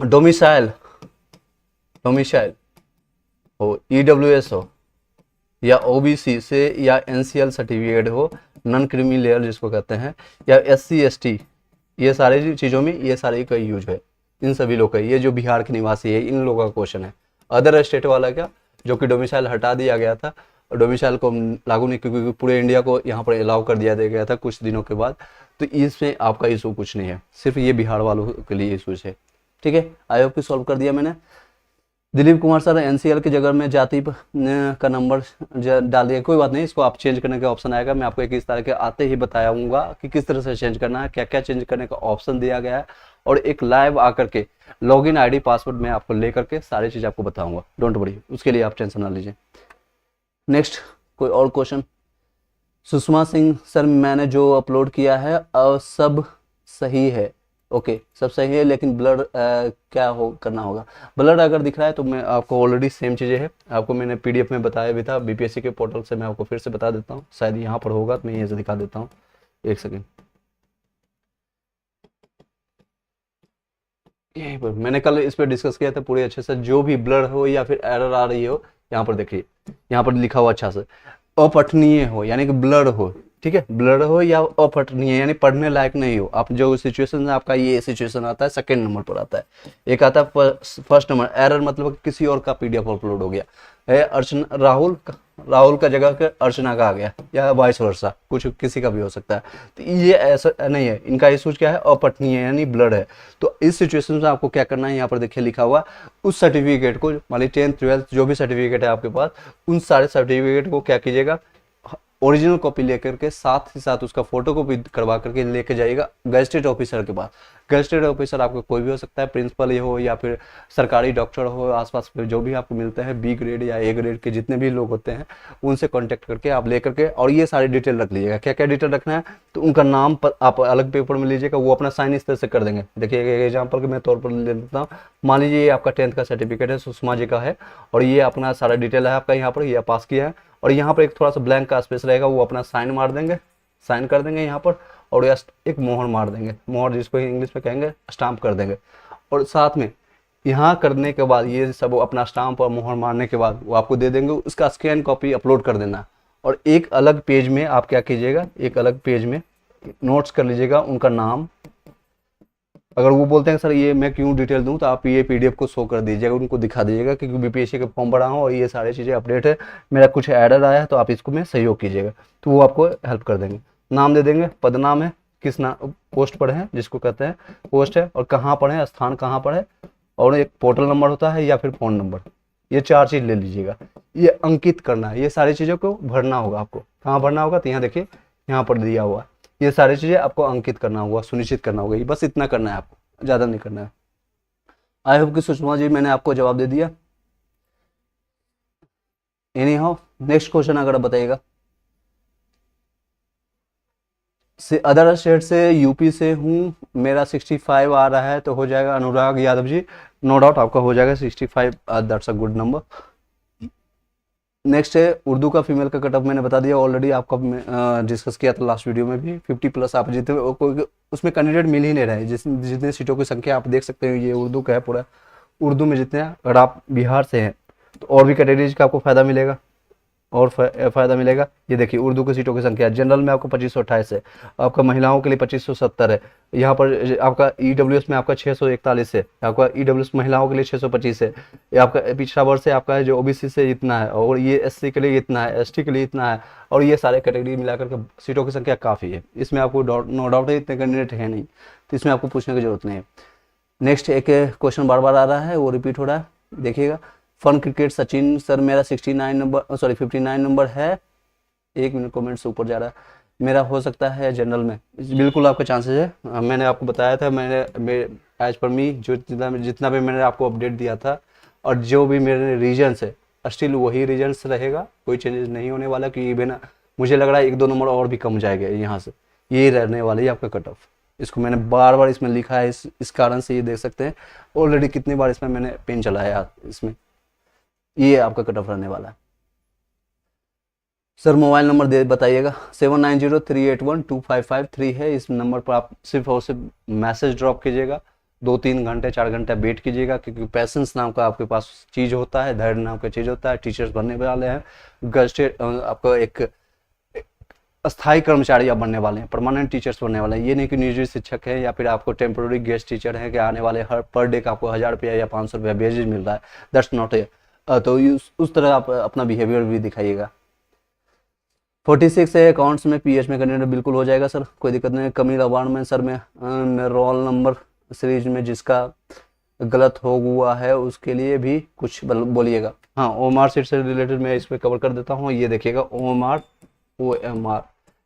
डोमिसाइल हो, ईडब्ल्यूएस हो, या ओबीसी से, या एनसीएल सर्टिफिकेट हो, नॉन क्रीमी लेयर जिसको कहते हैं, या एससी एसटी, ये सारी चीज़ों में ये सारे का यूज है, इन सभी लोग का। ये जो बिहार के निवासी है, इन लोगों का क्वेश्चन है। अदर स्टेट वाला क्या, जो कि डोमिसाइल हटा दिया गया था, डोमिसाइल को लागू नहीं, क्योंकि पूरे इंडिया को यहाँ पर अलाउ कर दिया गया था कुछ दिनों के बाद, तो इसमें आपका इशू कुछ नहीं है, सिर्फ ये बिहार वालों के लिए इशू है, ठीक है। आई होप कि सॉल्व कर दिया मैंने। दिलीप कुमार सर, एनसीएल की जगह में जाति का नंबर डाल दिया, कोई बात नहीं, इसको आप चेंज करने का ऑप्शन आएगा, मैं आपको 21 तारीख के आते ही बताऊंगा कि किस तरह से चेंज करना है, क्या क्या चेंज करने का ऑप्शन दिया गया है, और एक लाइव आकर के लॉगिन आईडी पासवर्ड में आपको लेकर के सारी चीज़ आपको बताऊंगा, डोंट वरी, उसके लिए आप टेंशन ना लीजिए। नेक्स्ट कोई और क्वेश्चन। सुषमा सिंह सर, मैंने जो अपलोड किया है सब सही है, ओके सब सही है, लेकिन ब्लर क्या करना होगा। ब्लर अगर दिख रहा है तो मैं आपको ऑलरेडी सेम चीज़ें है, आपको मैंने पीडीएफ में बताया भी था बीपीएससी के पोर्टल से, मैं आपको फिर से बता देता हूँ, शायद यहाँ पर होगा तो मैं यहीं से दिखा देता हूँ, एक सेकेंड। यहीं पर मैंने कल इस पर डिस्कस किया था पूरे अच्छे से, जो भी ब्लर हो या फिर एरर आ रही हो, यहाँ पर देखिए, यहाँ पर लिखा हुआ अच्छा से, अपठनीय हो यानी कि ब्लर हो, ठीक है, ब्लर हो या अपठनीय यानी पढ़ने लायक नहीं हो। आप जो सिचुएशन, आपका ये सिचुएशन आता है, सेकंड नंबर पर आता है, एक आता है फर्स्ट नंबर, एरर मतलब किसी और का पीडीएफ अपलोड हो गया है, अर्चना राहुल का जगह के अर्चना का आ गया, या वाइस वर्सा, कुछ किसी का भी हो सकता है, तो ये ऐसा नहीं है, इनका इशूज क्या है, अपठनीय यानी ब्लड है। तो इस सिचुएशन में आपको क्या करना है, यहाँ पर देखिए लिखा हुआ, उस सर्टिफिकेट को, मान लीजिए 10th 12th जो भी सर्टिफिकेट है आपके पास, उन सारे सर्टिफिकेट को क्या कीजिएगा, ओरिजिनल कॉपी लेकर के साथ ही साथ उसका फोटो कॉपी करवा करके लेके जाइएगा गैजेटेड ऑफिसर के पास। गैजेटेड ऑफिसर आपको कोई भी हो सकता है, प्रिंसिपल ही हो या फिर सरकारी डॉक्टर हो, आसपास जो भी आपको मिलते हैं बी ग्रेड या ए ग्रेड के जितने भी लोग होते हैं, उनसे कांटेक्ट करके आप लेकर के, और ये सारी डिटेल रख लीजिएगा। क्या क्या डिटेल रखना है, तो उनका नाम पर आप अलग पेपर में लीजिएगा, वो अपना साइन इस तरह से कर देंगे। देखिए एग्जाम्पल के मैं तौर पर ले लेता हूँ, मान लीजिए ये आपका 10th का सर्टिफिकेट है, सुषमा जी का है, और ये अपना सारा डिटेल है आपका, यहाँ पर ये पास किया है, और यहाँ पर एक थोड़ा सा ब्लैंक का स्पेस रहेगा, वो अपना साइन मार देंगे, साइन कर देंगे यहाँ पर, और एक मोहर मार देंगे, मोहर जिसको इंग्लिश में कहेंगे स्टाम्प कर देंगे। और साथ में यहाँ करने के बाद ये सब अपना स्टाम्प और मोहर मारने के बाद वो आपको दे देंगे, उसका स्कैन कॉपी अपलोड कर देना। और एक अलग पेज में आप क्या कीजिएगा, एक अलग पेज में नोट्स कर लीजिएगा उनका नाम। अगर वो बोलते हैं सर ये मैं क्यों डिटेल दूं, तो आप ये पीडीएफ को शो कर दीजिएगा, उनको दिखा दीजिएगा कि बीपीएससी के फॉर्म भरा हूँ और ये सारी चीज़ें अपडेट है, मेरा कुछ एरर आया है तो आप इसको में सहयोग कीजिएगा, तो वो आपको हेल्प कर देंगे। नाम दे देंगे, पद नाम है, किस नाम पोस्ट पर है, जिसको कहते हैं पोस्ट है, और कहाँ पर है, स्थान कहाँ पर है, और एक पोर्टल नंबर होता है या फिर फ़ोन नंबर। ये 4 चीज़ ले लीजिएगा। ये अंकित करना है, ये सारी चीज़ों को भरना होगा आपको। कहाँ भरना होगा? तो यहाँ देखिए, यहाँ पर दिया हुआ है। ये सारी चीज़ें आपको अंकित करना होगा, सुनिश्चित करना होगा। ये बस इतना करना है आपको, ज़्यादा नहीं करना है। आई होप कि सुषमा जी मैंने आपको जवाब दे दिया। एनी हाउ, नेक्स्ट क्वेश्चन अगर आप बताइएगा। से अदर स्टेट से, यूपी से हूँ, मेरा 65 आ रहा है, तो हो जाएगा अनुराग यादव जी, नो डाउट आपका हो जाएगा 65। That's a good number. Next है उर्दू का फीमेल का कट ऑफ मैंने बता दिया ऑलरेडी, आपका डिस्कस किया था लास्ट वीडियो में भी। 50+ आप जितने कोई उसमें कैंडिडेट मिल ही नहीं रहे, जितने सीटों की संख्या आप देख सकते हो, ये उर्दू का है पूरा। उर्दू में जितने, अगर आप बिहार से हैं तो और भी कैटेगरीज का आपको फायदा मिलेगा, और फायदा मिलेगा। ये देखिए उर्दू की सीटों की संख्या, जनरल में आपको 2528 है, आपका महिलाओं के लिए 2570 है, यहाँ पर आपका ईडब्ल्यूएस में आपका 641 है, आपका ईडब्ल्यूएस महिलाओं के लिए 625 है, ये आपका पिछड़ा वर्ग से आपका है जो ओबीसी से इतना है, और ये एससी के लिए इतना है, एसटी के लिए इतना है, और ये सारे कैटेगरी मिलाकर के सीटों की संख्या काफ़ी है। इसमें आपको नो डाउट है, इतने कैंडिडेट है नहीं, तो इसमें आपको पूछने की जरूरत नहीं है। नेक्स्ट एक क्वेश्चन बार बार आ रहा है, वो रिपीट हो रहा है, देखिएगा। फन क्रिकेट सचिन सर, मेरा 69 नंबर, सॉरी 59 नंबर है। 1 मिनट, कमेंट से ऊपर जा रहा है। मेरा हो सकता है जनरल में, बिल्कुल आपका चांसेस है। मैंने आपको बताया था, मैंने एज पर मी जो जितना भी मैंने आपको अपडेट दिया था, और जो भी मेरे रीजन्स है स्टिल वही रीजन्स रहेगा, कोई चेंजेस नहीं होने वाला। कि बिना, मुझे लग रहा है 1-2 नंबर और भी कम जाएगा यहाँ से, ये रहने वाली है आपका कट ऑफ। इसको मैंने बार बार इसमें लिखा है, इस कारण से ये देख सकते हैं ऑलरेडी कितनी बार इसमें मैंने पेन चलाया इसमें। ये आपका कट ऑफ रहने वाला है। सर मोबाइल नंबर दे बताइएगा। 7903812553 है। इस नंबर पर आप सिर्फ और सिर्फ मैसेज ड्रॉप कीजिएगा। 2-3 घंटे 4 घंटे वेट कीजिएगा, क्योंकि पैसेंस नाम का आपके पास चीज़ होता है, धैर्य नाम का चीज़ होता है। टीचर्स बनने वाले हैं, गस्टेड आपका एक अस्थायी कर्मचारी आप बनने वाले हैं, परमानेंट टीचर्स बनने वाले हैं। ये नहीं कि निजी शिक्षक है या फिर आपको टेम्पोररी गेस्ट टीचर है कि आने वाले हर पर डे का आपको 1000 रुपया या 500 रुपया बेसिस मिल रहा है। दैट्स नॉट ए, तो उस तरह आप अपना बिहेवियर भी दिखाइएगा। 46 है अकाउंट्स में, पीएच में कैंडिडेट बिल्कुल हो जाएगा सर, कोई दिक्कत नहीं। कमी अवार्ड में सर में रोल नंबर सीरीज में जिसका गलत हो हुआ है उसके लिए भी कुछ बोलिएगा। हाँ, ओएमआर सीट से रिलेटेड मैं इसमें कवर कर देता हूँ। ये देखिएगा ओएमआर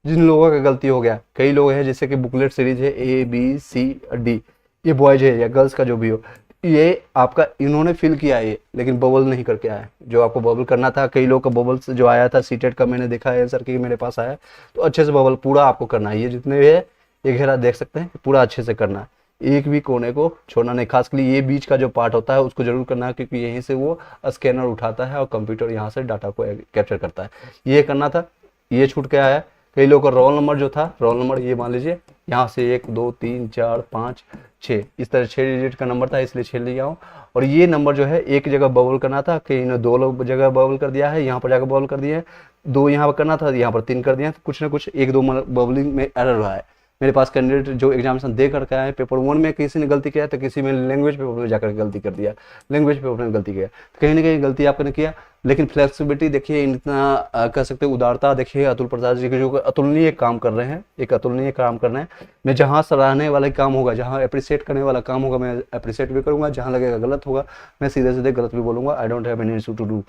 जिन लोगों का गलती हो गया, कई लोग हैं जैसे कि बुकलेट सीरीज है ABCD, ये बॉयज है या गर्ल्स का जो भी हो, ये आपका इन्होंने फिल किया है ये, लेकिन बबल नहीं करके आया जो आपको बबल करना था। कई लोग का बबल जो आया था सीटेट का, मैंने देखा है सर कि मेरे पास आया, तो अच्छे से बबल पूरा आपको करना है। ये जितने भी है ये घेरा देख सकते हैं, पूरा अच्छे से करना है, एक भी कोने को छोड़ना नहीं। खासकर ये बीच का जो पार्ट होता है उसको जरूर करना है, क्योंकि यहीं से वो स्कैनर उठाता है और कंप्यूटर यहाँ से डाटा को कैप्चर करता है। ये करना था, ये छूट के आया। कई लोगों का रोल नंबर जो था, रोल नंबर ये मान लीजिए यहाँ से 1 2 3 4 5 6 इस तरह 6 डिजिट का नंबर था, इसलिए 6 लिया हूँ। और ये नंबर जो है एक जगह बबल करना था, कहीं ने 2 जगह बबल कर दिया है, यहाँ पर जाकर बबल कर दिए हैं। 2 यहाँ पर करना था, यहाँ पर 3 कर दिया, तो कुछ ना कुछ 1-2 बबलिंग में एरर रहा है। मेरे पास कैंडिडेट जो एग्जामिनेशन दे करके आए, पेपर 1 में किसी ने गलती किया, तो किसी में लैंग्वेज पेपर में जाकर गलती कर दिया, लैंग्वेज पेपर में गलती किया, तो कहीं ना कहीं गलती आपने किया। लेकिन फ्लेक्सिबिलिटी देखिए, इतना कह सकते हैं उदारता देखिए अतुल प्रसाद जी के, जो अतुलनीय काम कर रहे हैं, एक अतुलनीय काम कर रहे हैं। मैं जहाँ सराहने वाला काम होगा, जहाँ अप्रिशिएट करने वाला काम होगा, मैं अप्रिशिएट भी करूँगा, जहाँ लगेगा गलत होगा मैं सीधे सीधे गलत भी बोलूँगा। I don't have any issue to do.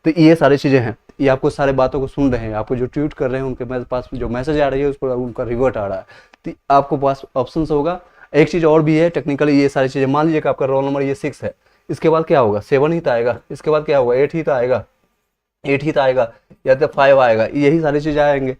तो ये सारी चीज़ें हैं, ये आपको सारे बातों को सुन रहे हैं, आपको जो ट्वीट कर रहे हैं उनके पास जो मैसेज आ रही है उस पर उनका रिवर्ट आ रहा है, तो आपको पास ऑप्शन होगा। एक चीज़ और भी है टेक्निकली, ये सारी चीज़ें मान लीजिए कि आपका रोल नंबर ये 6 है, इसके बाद क्या होगा? 7 ही तो आएगा, इसके बाद क्या होगा? 8 ही तो आएगा, 8 ही तो आएगा, या तो 5 आएगा, यही सारी चीज़ें आएंगे,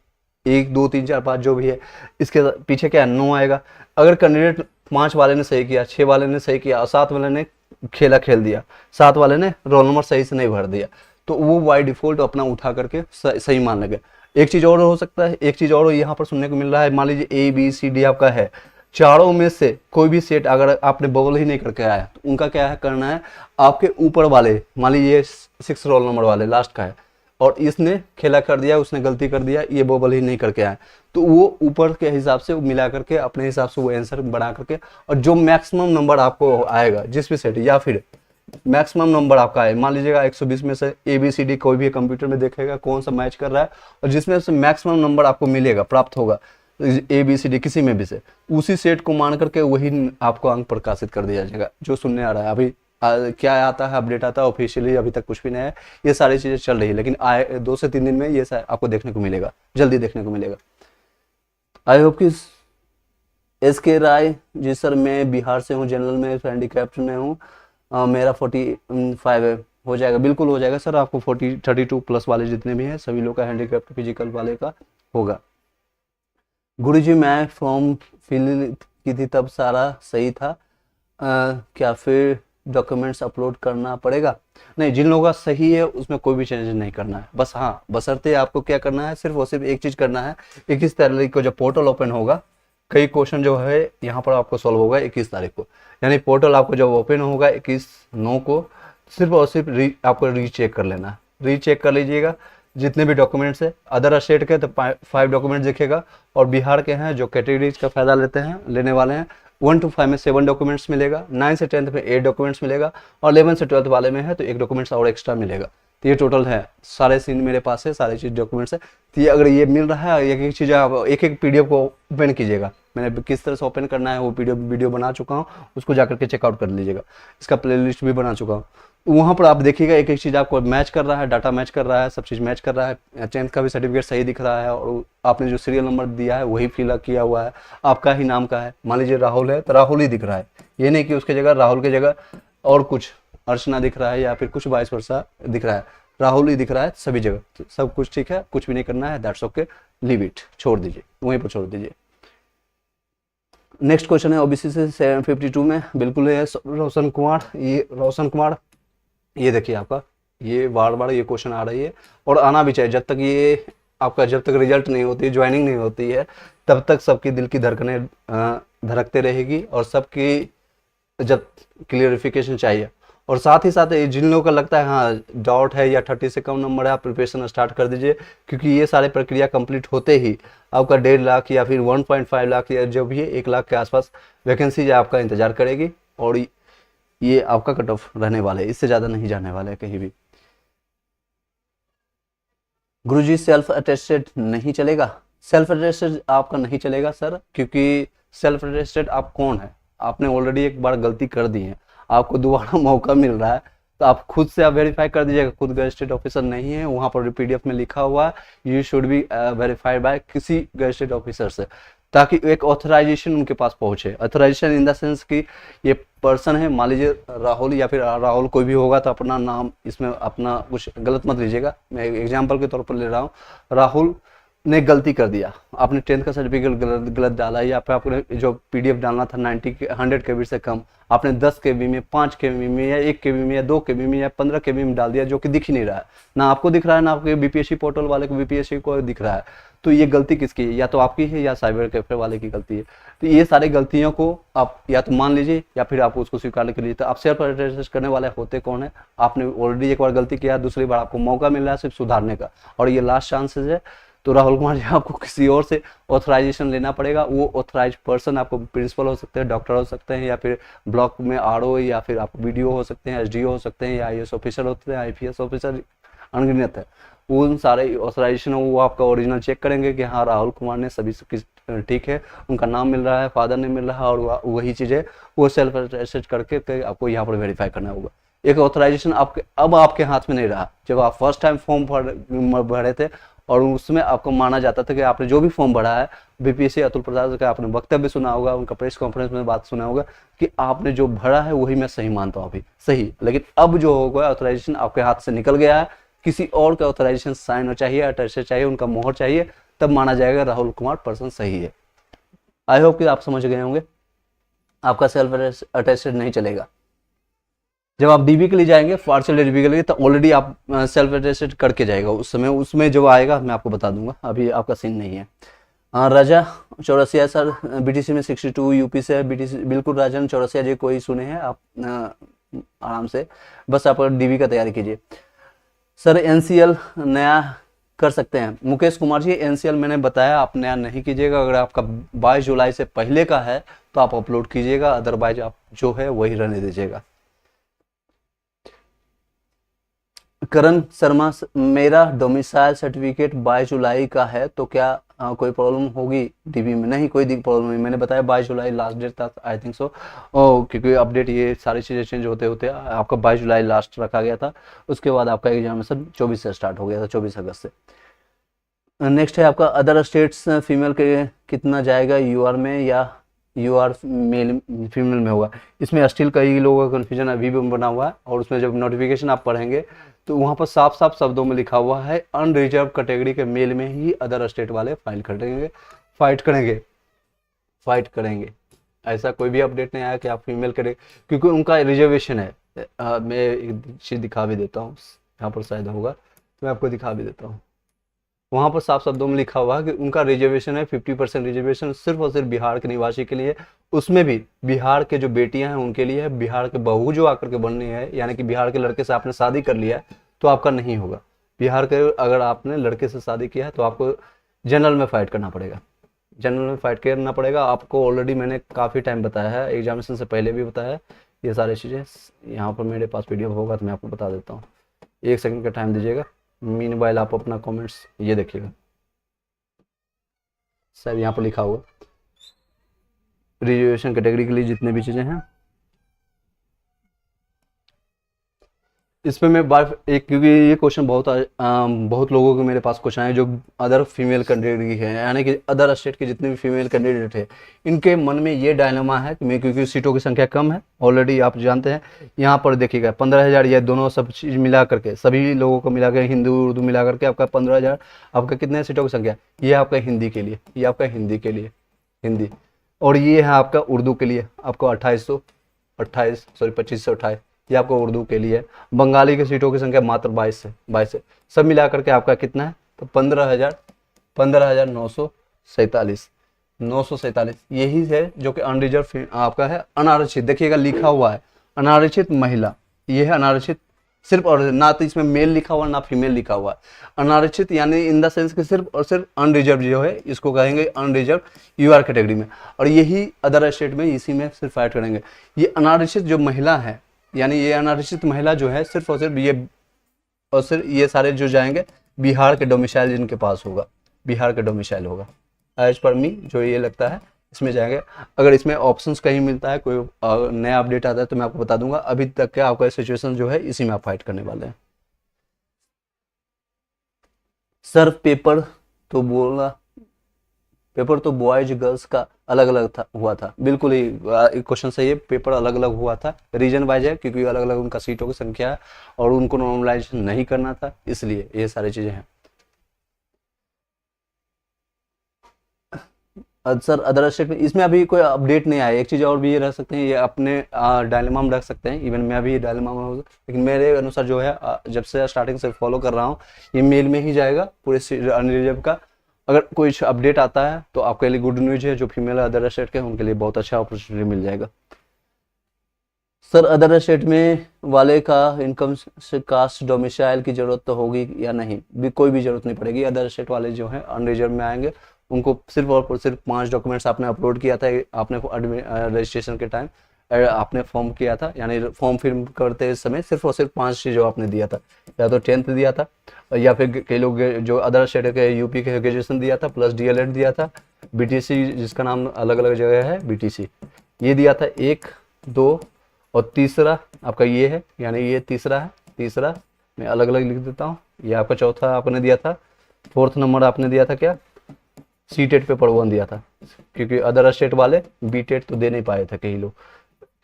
1 2 3 4 5 जो भी है। इसके पीछे क्या 9 आएगा। अगर कैंडिडेट 5 वाले ने सही किया, 6 वाले ने सही किया और 7 वाले ने खेल दिया, 7 वाले ने रोल नंबर सही से नहीं भर दिया, तो वो बाय डिफॉल्ट अपना उठा करके सही मान लगे। एक चीज़ और हो सकता है, एक चीज़ और यहाँ पर सुनने को मिल रहा है, मान लीजिए ABCD आपका है, चारों में से कोई भी सेट अगर आपने बबल ही नहीं करके आया, तो उनका क्या है करना है, आपके ऊपर वाले, मान लीजिए 6 रोल नंबर वाले लास्ट का है और इसने खेला कर दिया, उसने गलती कर दिया, ये बबल ही नहीं करके आया, तो वो ऊपर के हिसाब से मिला करके अपने हिसाब से वो आंसर बना करके, और जो मैक्सिमम नंबर आपको आएगा जिस भी सेट, या फिर मैक्सिमम नंबर आपका है, मान लीजिएगा 120 में से ABCD कोई भी कंप्यूटर में देखेगा कौन सा मैच कर रहा है, और जिसमें से मैक्सिमम नंबर आपको मिलेगा, प्राप्त होगा ABCD किसी में भी से, उसी सेट को मान करके वही आपको अंक प्रकाशित कर दिया जाएगा। जो सुनने आ रहा है अभी क्या आता है, अपडेट आता है ऑफिशियली, अभी तक कुछ भी नहीं है। ये सारी चीज़ें चल रही है, लेकिन आए 2 से 3 दिन में ये आपको देखने को मिलेगा, जल्दी देखने को मिलेगा। आई होप कि एस के राय जी सर, मैं बिहार से हूँ, जनरल में हैंडीक्राफ्ट में हूँ, मेरा 45 है, हो जाएगा, बिल्कुल हो जाएगा सर। आपको 32+ वाले जितने भी हैं सभी लोग का हैंडीक्राफ्ट फिजिकल वाले का होगा। गुरुजी मैं फॉर्म फिल की थी तब सारा सही था, क्या फिर डॉक्यूमेंट्स अपलोड करना पड़ेगा? नहीं, जिन लोगों का सही है उसमें कोई भी चेंज नहीं करना है, बस हाँ बशर्ते आपको क्या करना है, सिर्फ और सिर्फ एक चीज़ करना है। 21 तारीख को जब पोर्टल ओपन होगा, कई क्वेश्चन जो है यहाँ पर आपको सॉल्व होगा 21 तारीख को, यानी पोर्टल आपको जब ओपन होगा 21/9 को, सिर्फ और सिर्फ आपको रीचेक कर लेना है, रीचेक कर लीजिएगा जितने भी डॉक्यूमेंट्स है। अदर स्टेट के तो 5 डॉक्यूमेंट्स दिखेगा, और बिहार के हैं जो कैटेगरीज का फायदा लेने वाले हैं, 1 to 5 में 7 डॉक्यूमेंट्स मिलेगा, 9 से 10th में 8 डॉक्यूमेंट्स मिलेगा, और 11 से 12th वाले में है तो 1 डॉक्यूमेंट्स और एक्स्ट्रा मिलेगा। तो ये टोटल है, सारे सीन मेरे पास है, सारे चीज़ डॉक्यूमेंट्स है। तो ये अगर ये मिल रहा है, एक एक चीज़ आप एक पीडीएफ को ओपन कीजिएगा, मैंने किस तरह से ओपन करना है वो वीडियो बना चुका हूँ, उसको जाकर के चेकआउट कर लीजिएगा। इसका प्लेलिस्ट भी बना चुका हूँ, वहाँ पर आप देखिएगा एक एक चीज़ आपको मैच कर रहा है, डाटा मैच कर रहा है, सब चीज़ मैच कर रहा है, 10th का भी सर्टिफिकेट सही दिख रहा है, और आपने जो सीरियल नंबर दिया है वही फिल किया हुआ है, आपका ही नाम का है। मान लीजिए राहुल है तो राहुल ही दिख रहा है, ये नहीं कि उसके जगह राहुल की जगह और कुछ अर्चना दिख रहा है या फिर कुछ वाइस वर्सा दिख रहा है, राहुल ही दिख रहा है सभी जगह, तो सब कुछ ठीक है, कुछ भी नहीं करना है, दैट्स ओके, लीव इट, छोड़ दीजिए, वहीं पर छोड़ दीजिए। नेक्स्ट क्वेश्चन है ओबीसी से 752 में, बिल्कुल है रोशन कुमार, ये रोशन कुमार, ये देखिए आपका ये बार बार ये क्वेश्चन आ रही है, और आना भी चाहिए। जब तक ये आपका जब तक रिजल्ट नहीं होती, ज्वाइनिंग नहीं होती है, तब तक सबकी दिल की धड़कनें धड़कते रहेगी, और सबकी जब क्लियरिफिकेशन चाहिए। और साथ ही साथ जिन लोगों का लगता है हाँ डाउट है या 30 से कम नंबर है, आप प्रिपरेशन स्टार्ट कर दीजिए, क्योंकि ये सारे प्रक्रिया कंप्लीट होते ही आपका 1.5 लाख या फिर 1.5 लाख या जो भी है 1 लाख के आसपास वैकेंसी आपका इंतजार करेगी, और ये आपका कट ऑफ रहने वाले, इससे ज़्यादा नहीं जाने वाले कहीं भी। गुरुजी सेल्फ अटेस्टेड नहीं चलेगा? सेल्फ अटेस्टेड आपका नहीं चलेगा सर, क्योंकि सेल्फ अटेस्टेड आप कौन है, आपने ऑलरेडी एक बार गलती कर दी है, आपको दोबारा मौका मिल रहा है, तो आप खुद से आप वेरीफाई कर दीजिएगा। खुद गजेटेड ऑफिसर नहीं है, वहाँ पर पीडीएफ में लिखा हुआ है you should be verified bye किसी गजेटेड ऑफिसर से, ताकि एक ऑथराइजेशन उनके पास पहुंचे। ऑथराइजेशन इन द सेंस कि ये पर्सन है, मान लीजिए राहुल या फिर राहुल कोई भी होगा, तो अपना नाम इसमें अपना कुछ गलत मत लीजिएगा, मैं एग्जांपल के तौर पर ले रहा हूँ। राहुल ने गलती कर दिया, आपने 10th का सर्टिफिकेट गलत डाला, या फिर आपने जो पीडीएफ डालना था 100 KB से कम, आपने 10 KB में, 5 KB में, या 1 KB में, या 2 KB में, या 15 KB में डाल दिया, जो कि दिख ही नहीं रहा है, ना आपको दिख रहा है, ना आपके बीपीएससी पोर्टल वाले को बीपीएससी को दिख रहा है। तो ये गलती किसकी है? या तो आपकी है या साइबर कैफे वाले की गलती है। तो ये सारी गलतियों को आप या तो मान लीजिए या फिर आप उसको स्वीकार कर लीजिए। तो आप सेल्फ अटेस्ट करने वाले होते कौन है? आपने ऑलरेडी एक बार गलती किया, दूसरी बार आपको मौका मिल रहा है सिर्फ सुधारने का, और ये लास्ट चांसेस है। तो राहुल कुमार जी, आपको किसी और से ऑथराइजेशन लेना पड़ेगा। वो ऑथराइज पर्सन आपको प्रिंसिपल हो सकते हैं, डॉक्टर हो सकते हैं, या फिर ब्लॉक में आरओ, या फिर आप बीडीओ हो सकते हैं, एसडीओ हो सकते हैं, या आईएएस ऑफिसर होते हैं, आईपीएस ऑफिसर, अनगिनत है। उन सारे ऑथराइजेशन वो आपका ओरिजिनल चेक करेंगे कि हाँ राहुल कुमार ने सभी ठीक है, उनका नाम मिल रहा है, फादर ने मिल रहा है, और वही चीज़ें वो सेल्फ अटेस्ट करके आपको यहाँ पर वेरीफाई करना होगा। एक ऑथराइजेशन अब आपके हाथ में नहीं रहा। जब आप फर्स्ट टाइम फॉर्म भरे थे और उसमें आपको माना जाता था कि आपने जो भी फॉर्म भरा है, बीपीएससी अतुल प्रसाद का आपने वक्तव्य सुना होगा, उनका प्रेस कॉन्फ्रेंस में बात सुना होगा कि आपने जो भरा है वही मैं सही मानता हूँ अभी सही। लेकिन अब जो होगा ऑथराइजेशन आपके हाथ से निकल गया है, किसी और का ऑथराइजेशन साइन चाहिए, अटेस्टेड चाहिए, उनका मोहर चाहिए, तब माना जाएगा राहुल कुमार पर्सन सही है। आई होप कि आप समझ गए होंगे। आपका सेल्फ अटेस्टेड नहीं चलेगा। जब आप डीबी के लिए जाएंगे, पार्शियल डीबी के लिए, तो ऑलरेडी आप सेल्फ अटेस्टेड करके जाएगा। उस समय उसमें जो आएगा मैं आपको बता दूंगा, अभी आपका सीन नहीं है। राजा चौरसिया सर, बीटीसी में 62, यूपी से है बीटीसी। बिल्कुल राजन चौरसिया जी, कोई सुने हैं आप आराम से, बस आप डीबी का तैयारी कीजिए। सर एनसीएल नया कर सकते हैं? मुकेश कुमार जी, एनसीएल मैंने बताया आप नया नहीं कीजिएगा। अगर आपका 22 जुलाई से पहले का है तो आप अपलोड कीजिएगा, अदरवाइज आप जो है वही रहने दीजिएगा। करण शर्मा, मेरा डोमिसाइल सर्टिफिकेट 22 जुलाई का है तो क्या कोई प्रॉब्लम होगी डीबी में? नहीं, कोई प्रॉब्लम नहीं। मैंने बताया 22 जुलाई लास्ट डेट था, आई थिंक सो। क्योंकि अपडेट ये सारी चीज़ें चेंज होते होते आपका 22 जुलाई लास्ट रखा गया था। उसके बाद आपका एग्जामिनेशन 24 से स्टार्ट हो गया था, 24 अगस्त से। नेक्स्ट है आपका अदर स्टेट्स, फीमेल के कितना जाएगा, यूआर में या यूआर मेल फीमेल में होगा? इसमें स्टिल कई लोगों का कन्फ्यूजन अभी भी बना हुआ है, और उसमें जब नोटिफिकेशन आप पढ़ेंगे तो वहाँ पर साफ साफ शब्दों में लिखा हुआ है अनरिजर्व कैटेगरी के मेल में ही अदर स्टेट वाले फाइट करेंगे फाइट करेंगे। ऐसा कोई भी अपडेट नहीं आया कि आप फीमेल करें, क्योंकि उनका रिजर्वेशन है। मैं एक चीज़ दिखा भी देता हूँ, यहाँ पर शायद होगा तो मैं आपको दिखा भी देता हूँ। वहाँ पर साफ शब्दों में लिखा हुआ है कि उनका रिजर्वेशन है 50% रिजर्वेशन सिर्फ और सिर्फ बिहार के निवासी के लिए। उसमें भी बिहार के जो बेटियां हैं उनके लिए है, बिहार के बहू जो आकर के बननी है, यानी कि बिहार के लड़के से आपने शादी कर लिया है तो आपका नहीं होगा। बिहार के अगर आपने लड़के से शादी किया है तो आपको जनरल में फाइट करना पड़ेगा, जनरल में फाइट करना पड़ेगा आपको। ऑलरेडी मैंने काफ़ी टाइम बताया है, एग्जामिनेशन से पहले भी बताया है ये सारी चीज़ें। यहाँ पर मेरे पास पीडीएफ होगा तो मैं आपको बता देता हूँ। 1 सेकंड का टाइम दीजिएगा, मीनवाइल आप अपना कमेंट्स ये देखिएगा। सब यहाँ पर लिखा हुआ रिजर्वेशन कैटेगरी के लिए जितने भी चीज़ें हैं इस पे मैं बार एक, क्योंकि ये क्वेश्चन बहुत लोगों के मेरे पास क्वेश्चन है जो अदर फीमेल कैंडिडेट की है, यानी कि अदर स्टेट के जितने भी फीमेल कैंडिडेट है इनके मन में ये डायलेमा है कि मैं, क्योंकि सीटों की संख्या कम है ऑलरेडी आप जानते हैं। यहाँ पर देखिएगा 15,000, ये दोनों सब चीज़ मिला करके सभी लोगों को मिला कर हिंदी उर्दू मिला करके आपका 15,000, आपका कितने सीटों की संख्या, ये आपका हिंदी के लिए, ये आपका हिंदी के लिए हिंदी, और ये है आपका उर्दू के लिए आपको 2528, ये आपको उर्दू के लिए। बंगाली की सीटों की संख्या मात्र 22 है। सब मिला करके आपका कितना है तो 15,947 यही है जो कि अनरिजर्व आपका है। अनारक्षित देखिएगा लिखा हुआ है अनारक्षित महिला, ये है अनारक्षित सिर्फ, और ना तो इसमें मेल लिखा हुआ ना फीमेल लिखा हुआ। अनारक्षित यानी इन द सेंस कि सिर्फ और सिर्फ अनरिजर्व जो है इसको कहेंगे अनरिजर्व यूआर कैटेगरी में, और यही अदर स्टेट में इसी में सिर्फ फाइट करेंगे। ये अनारक्षित जो महिला है, यानी ये अनारक्षित महिला जो है सिर्फ और सिर्फ ये सारे जो जाएंगे बिहार के डोमिसाइल जिनके पास होगा, बिहार के डोमिसाइल होगा एज पर मी जो ये लगता है इसमें जाएंगे। अगर इसमें ऑप्शंस कहीं मिलता है, कोई नया अपडेट आता है तो मैं आपको बता दूंगा। अभी तक के आपका सिचुएशन जो है इसी में आप फाइट करने वाले हैं। सर पेपर तो बॉयज गर्ल्स का अलग अलग हुआ था, बिल्कुल ही क्वेश्चन सही है। पेपर अलग अलग हुआ था, रीजन वाइज है क्योंकि अलग अलग उनका सीटों की संख्या है और उनको नॉर्मलाइजेशन नहीं करना था, इसलिए ये सारी चीजें हैं। सर अदर स्टेट में इसमें अभी कोई अपडेट नहीं आया। एक चीज़ और भी ये रह सकते हैं, ये अपने डायलेमा में रख सकते हैं, इवन मैं अभी डायलेमा में हूँ, लेकिन मेरे अनुसार जो है जब से स्टार्टिंग से फॉलो कर रहा हूँ ये मेल में ही जाएगा पूरे अनरिजर्व का। अगर कोई अपडेट आता है तो आपके लिए गुड न्यूज है, जो फीमेल अदर स्टेट के उनके लिए बहुत अच्छा अपॉर्चुनिटी मिल जाएगा। सर अदर स्टेट में वाले का इनकम से कास्ट डोमिसाइल की जरूरत तो होगी या नहीं? भी कोई भी जरूरत नहीं पड़ेगी। अदर स्टेट वाले जो हैं अनरिजर्व में आएंगे उनको सिर्फ और सिर्फ 5 डॉक्यूमेंट्स आपने अपलोड किया था, आपने रजिस्ट्रेशन के टाइम आपने फॉर्म किया था, यानी फॉर्म फिल करते समय सिर्फ और सिर्फ 5 चीज़ों आपने दिया था, या तो 10th दिया था, या फिर कई लोग जो अदर स्टेट के यूपी के ग्रेजुएशन दिया था प्लस डीएलएड दिया था, बीटीसी जिसका नाम अलग अलग जगह है बीटीसी, ये दिया था 1 2 और तीसरा आपका ये है, यानी ये तीसरा है। तीसरा मैं अलग अलग लिख देता हूँ। ये आपका चौथा आपने दिया था। 4th नंबर आपने दिया था क्या, सीटेट पेपर 1 दिया था, क्योंकि अदर स्टेट वाले बीटेट तो दे नहीं पाए थे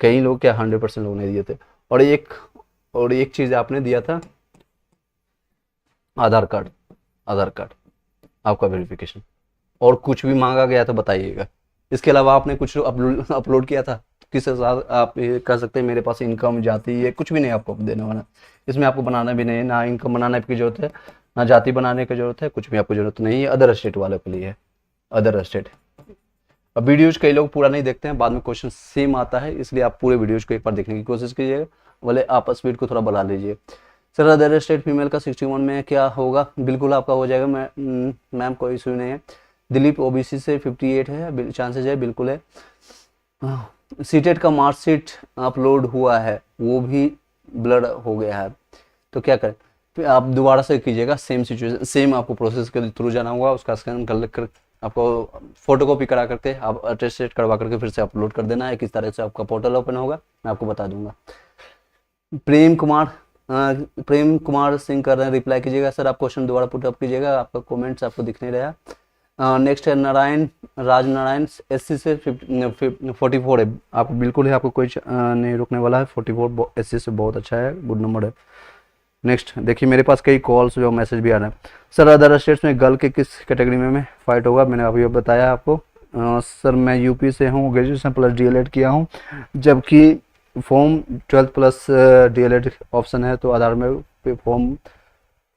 कई लोग क्या 100% लोग नहीं दिए थे। और एक चीज आपने दिया था आधार कार्ड आपका वेरिफिकेशन, और कुछ भी मांगा गया तो बताइएगा। इसके अलावा आपने कुछ अपलोड किया था किसके साथ आप ये कह सकते हैं मेरे पास इनकम जाति ये कुछ भी नहीं आपको देने वाला, इसमें आपको बनाना भी नहीं, ना इनकम बनाने की जरूरत है ना जाति बनाने की जरूरत है, कुछ भी आपको जरूरत नहीं है। अदर स्टेट वालों के लिए है अदर स्टेट। अब वीडियोज कई लोग पूरा नहीं देखते हैं, बाद में क्वेश्चन सेम आता है, इसलिए आप पूरे वीडियोज को एक बार देखने की कोशिश कीजिएगा, बोले आप स्पीड को थोड़ा बढ़ा लीजिए। सर अदर स्टेट फीमेल का 61 में क्या होगा? बिल्कुल आपका हो जाएगा मैम, कोई इशू नहीं है। दिलीप ओबीसी से 58 है, चांसेज है, बिल्कुल है। सीटेट का मार्कशीट अपलोड हुआ है, वो भी ब्लर हो गया है, तो क्या करें? फिर आप दोबारा से कीजिएगा, सेम सिचुएशन, सेम आपको प्रोसेस के थ्रू जाना होगा, उसका स्कैन कर आपको फोटो कॉपी करा करके आप अटेस्टेड करवा करके फिर से अपलोड कर देना है। किस तरह से आपका पोर्टल ओपन होगा मैं आपको बता दूंगा। प्रेम कुमार प्रेम कुमार सिंह कर रहे हैं, रिप्लाई कीजिएगा सर, आप क्वेश्चन दोबारा पुट अप कीजिएगा, आपका कमेंट्स आपको दिख नहीं रहा। नेक्स्ट है नारायण राज नारायण, एससी से 44 है, आप बिल्कुल ही आपको कोई नहीं रुकने वाला है, 44 एससी से बहुत अच्छा है, गुड नंबर है। नेक्स्ट देखिए मेरे पास कई कॉल्स जो मैसेज भी आ रहे हैं, सर अदर स्टेट्स में गर्ल के किस कैटेगरी में फाइट होगा, मैंने अभी बताया आपको। सर मैं यूपी से हूँ, ग्रेजुएशन प्लस डीएलएड किया हूँ, जबकि फॉर्म 12 प्लस डीएलएड ऑप्शन है, तो आधार में फॉर्म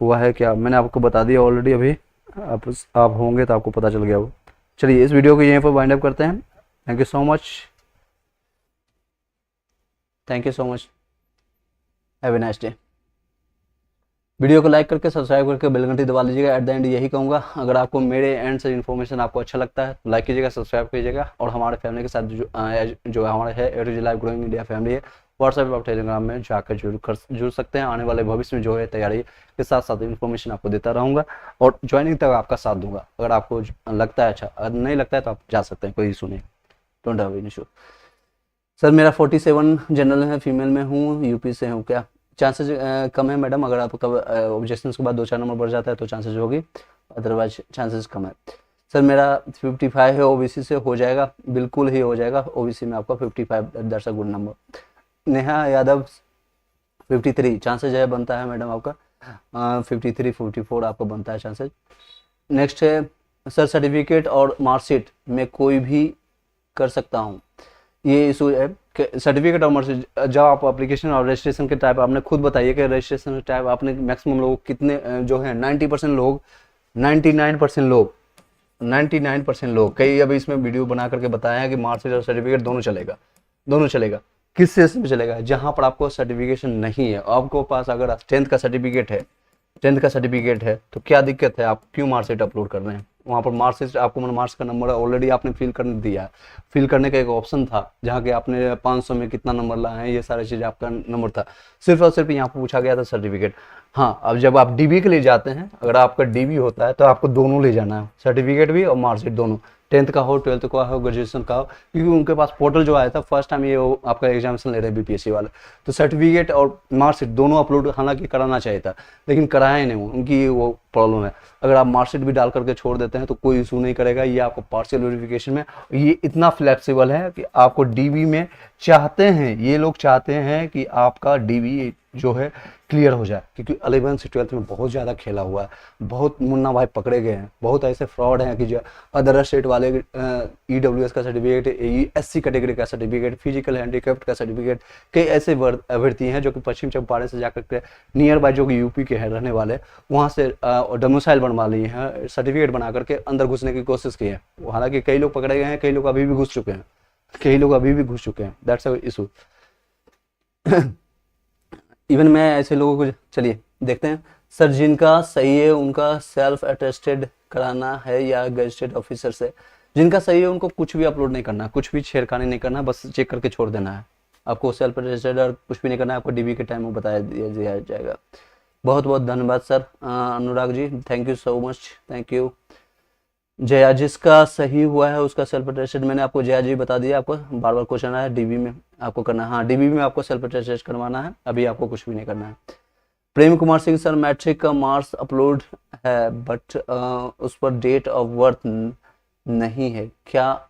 हुआ है क्या, मैंने आपको बता दिया ऑलरेडी अभी, आप होंगे तो आपको पता चल गया वो। चलिए इस वीडियो को यहीं पर वाइंड अप करते हैं। Thank you so much, thank you so much, have a nice day. Video को लाइक करके सब्सक्राइब करके बेल घंटी दबा लीजिएगा। एट द एंड यही कहूँगा, अगर आपको मेरे एंड से इन्फॉर्मेशन आपको अच्छा लगता है तो लाइक कीजिएगा, सब्सक्राइब कीजिएगा, और हमारे फैमिली के साथ जो हमारे है A to Z life growing India family है, व्हाट्सएप और टेलीग्राम में जाकर जुड़ सकते हैं। आने वाले भविष्य में जो है तैयारी के साथ साथ इन्फॉर्मेशन आपको देता रहूँगा और ज्वाइनिंग तक आपका साथ दूंगा। अगर आपको लगता है अच्छा, अगर नहीं लगता है तो आप जा सकते हैं, कोई इशू नहीं, don't have any issue. Sir मेरा 47 जनरल है, फीमेल में हूँ, यूपी से हूँ, क्या चांसेस कम है मैडम, अगर आपका ऑब्जेक्शंस के बाद 2-4 नंबर बढ़ जाता है तो चांसेस होगी, अदरवाइज चांसेस कम है। सर मेरा 55 है, ओबीसी से हो जाएगा, बिल्कुल ही हो जाएगा, ओबीसी में आपका 55, that's a good number. Neha Yadav 53 chances है, बनता है मैडम आपका 53-54 आपको बनता है चांसेस। नेक्स्ट है सर सर्टिफिकेट और मार्कशीट में कोई भी कर सकता हूँ, ये इशू है सर्टिफिकेट और मार्कशीट, जब आप एप्लीकेशन और रजिस्ट्रेशन के टाइप आपने खुद बताइए कि रजिस्ट्रेशन टाइप आपने मैक्सिमम लोग कितने जो है 90% लोग 99% लोग 99% लोग कई अभी इसमें वीडियो बना करके बताया है कि मार्कशीट और सर्टिफिकेट दोनों चलेगा, दोनों चलेगा। किस सेस में चलेगा, जहाँ पर आपको सर्टिफिकेशन नहीं है, आपको पास अगर 10th का सर्टिफिकेट है, 10th का सर्टिफिकेट है तो क्या दिक्कत है, आप क्यों मार्कशीट अपलोड कर रहे हैं, वहाँ पर मार्कशीट आपको मार्क्स का नंबर ऑलरेडी आपने फिल कर दिया है, फिल करने का एक ऑप्शन था जहाँ के आपने 500 में कितना नंबर लाए हैं, ये सारी चीज़ आपका नंबर था, सिर्फ और सिर्फ यहाँ पर पूछा गया था सर्टिफिकेट। हाँ अब जब आप डीबी के लिए जाते हैं, अगर आपका डीबी होता है तो आपको दोनों ले जाना है, सर्टिफिकेट भी और मार्कशीट दोनों, 10th का हो, 12th का हो, ग्रेजुएशन का हो, क्योंकि उनके पास पोर्टल जो आया था फर्स्ट टाइम ये आपका एग्जामिनेशन ले रहे हैं बीपीएससी वाले, तो सर्टिफिकेट और मार्कशीट दोनों अपलोड हालांकि कराना चाहिए था, लेकिन कराया ही नहीं, उनकी वो प्रॉब्लम है। अगर आप मार्कशीट भी डाल करके छोड़ देते हैं तो कोई इशू नहीं करेगा, ये आपको पार्शियल वेरिफिकेशन में ये इतना फ्लेक्सिबल है कि आपको डीबी में चाहते हैं, ये लोग चाहते हैं कि आपका डीबी जो है क्लियर हो जाए, क्योंकि 11 से 12th में बहुत ज़्यादा खेला हुआ है, बहुत मुन्ना भाई पकड़े गए हैं, बहुत ऐसे फ्रॉड हैं कि जो अदर स्टेट वाले ईडब्ल्यूएस का सर्टिफिकेट, एससी कैटेगरी का सर्टिफिकेट, फिजिकल हैंडीकैप्ड का सर्टिफिकेट, कई ऐसे अभ्यर्थी हैं जो कि पश्चिम चंपारण से जाकर के नियर बाय जो कि यूपी के हैं रहने वाले, वहाँ से डोमिसाइल बनवा लिए हैं, सर्टिफिकेट बना करके अंदर घुसने की कोशिश की है, हालांकि कई लोग पकड़े गए हैं, कई लोग अभी भी घुस चुके हैं, कई लोग अभी भी घुस चुके हैं, दैट्स अ इशू। इवन मैं ऐसे लोगों को, चलिए देखते हैं सर, जिनका सही है उनका सेल्फ अटेस्टेड कराना है या गजेटेड ऑफिसर से, जिनका सही है उनको कुछ भी अपलोड नहीं करना, कुछ भी छेड़खानी नहीं करना, बस चेक करके छोड़ देना है, आपको सेल्फ अटेस्टेड और कुछ भी नहीं करना है, आपको डीबी के टाइम में बताया दिया जाएगा। बहुत बहुत धन्यवाद sir Anurag ji, thank you so much, thank you. Jaya जिसका सही हुआ है उसका सेल्फ अटेस्टेड, मैंने आपको जया जी बता दिया, आपको बार बार क्वेश्चन आया डीबी में आपको करना है, हाँ डीबी में आपको सेल्फ अटेस्टेड करवाना है, अभी आपको कुछ भी नहीं करना है। प्रेम कुमार सिंह सर मैट्रिक का मार्क्स अपलोड है बट उस पर डेट ऑफ बर्थ नहीं है, क्या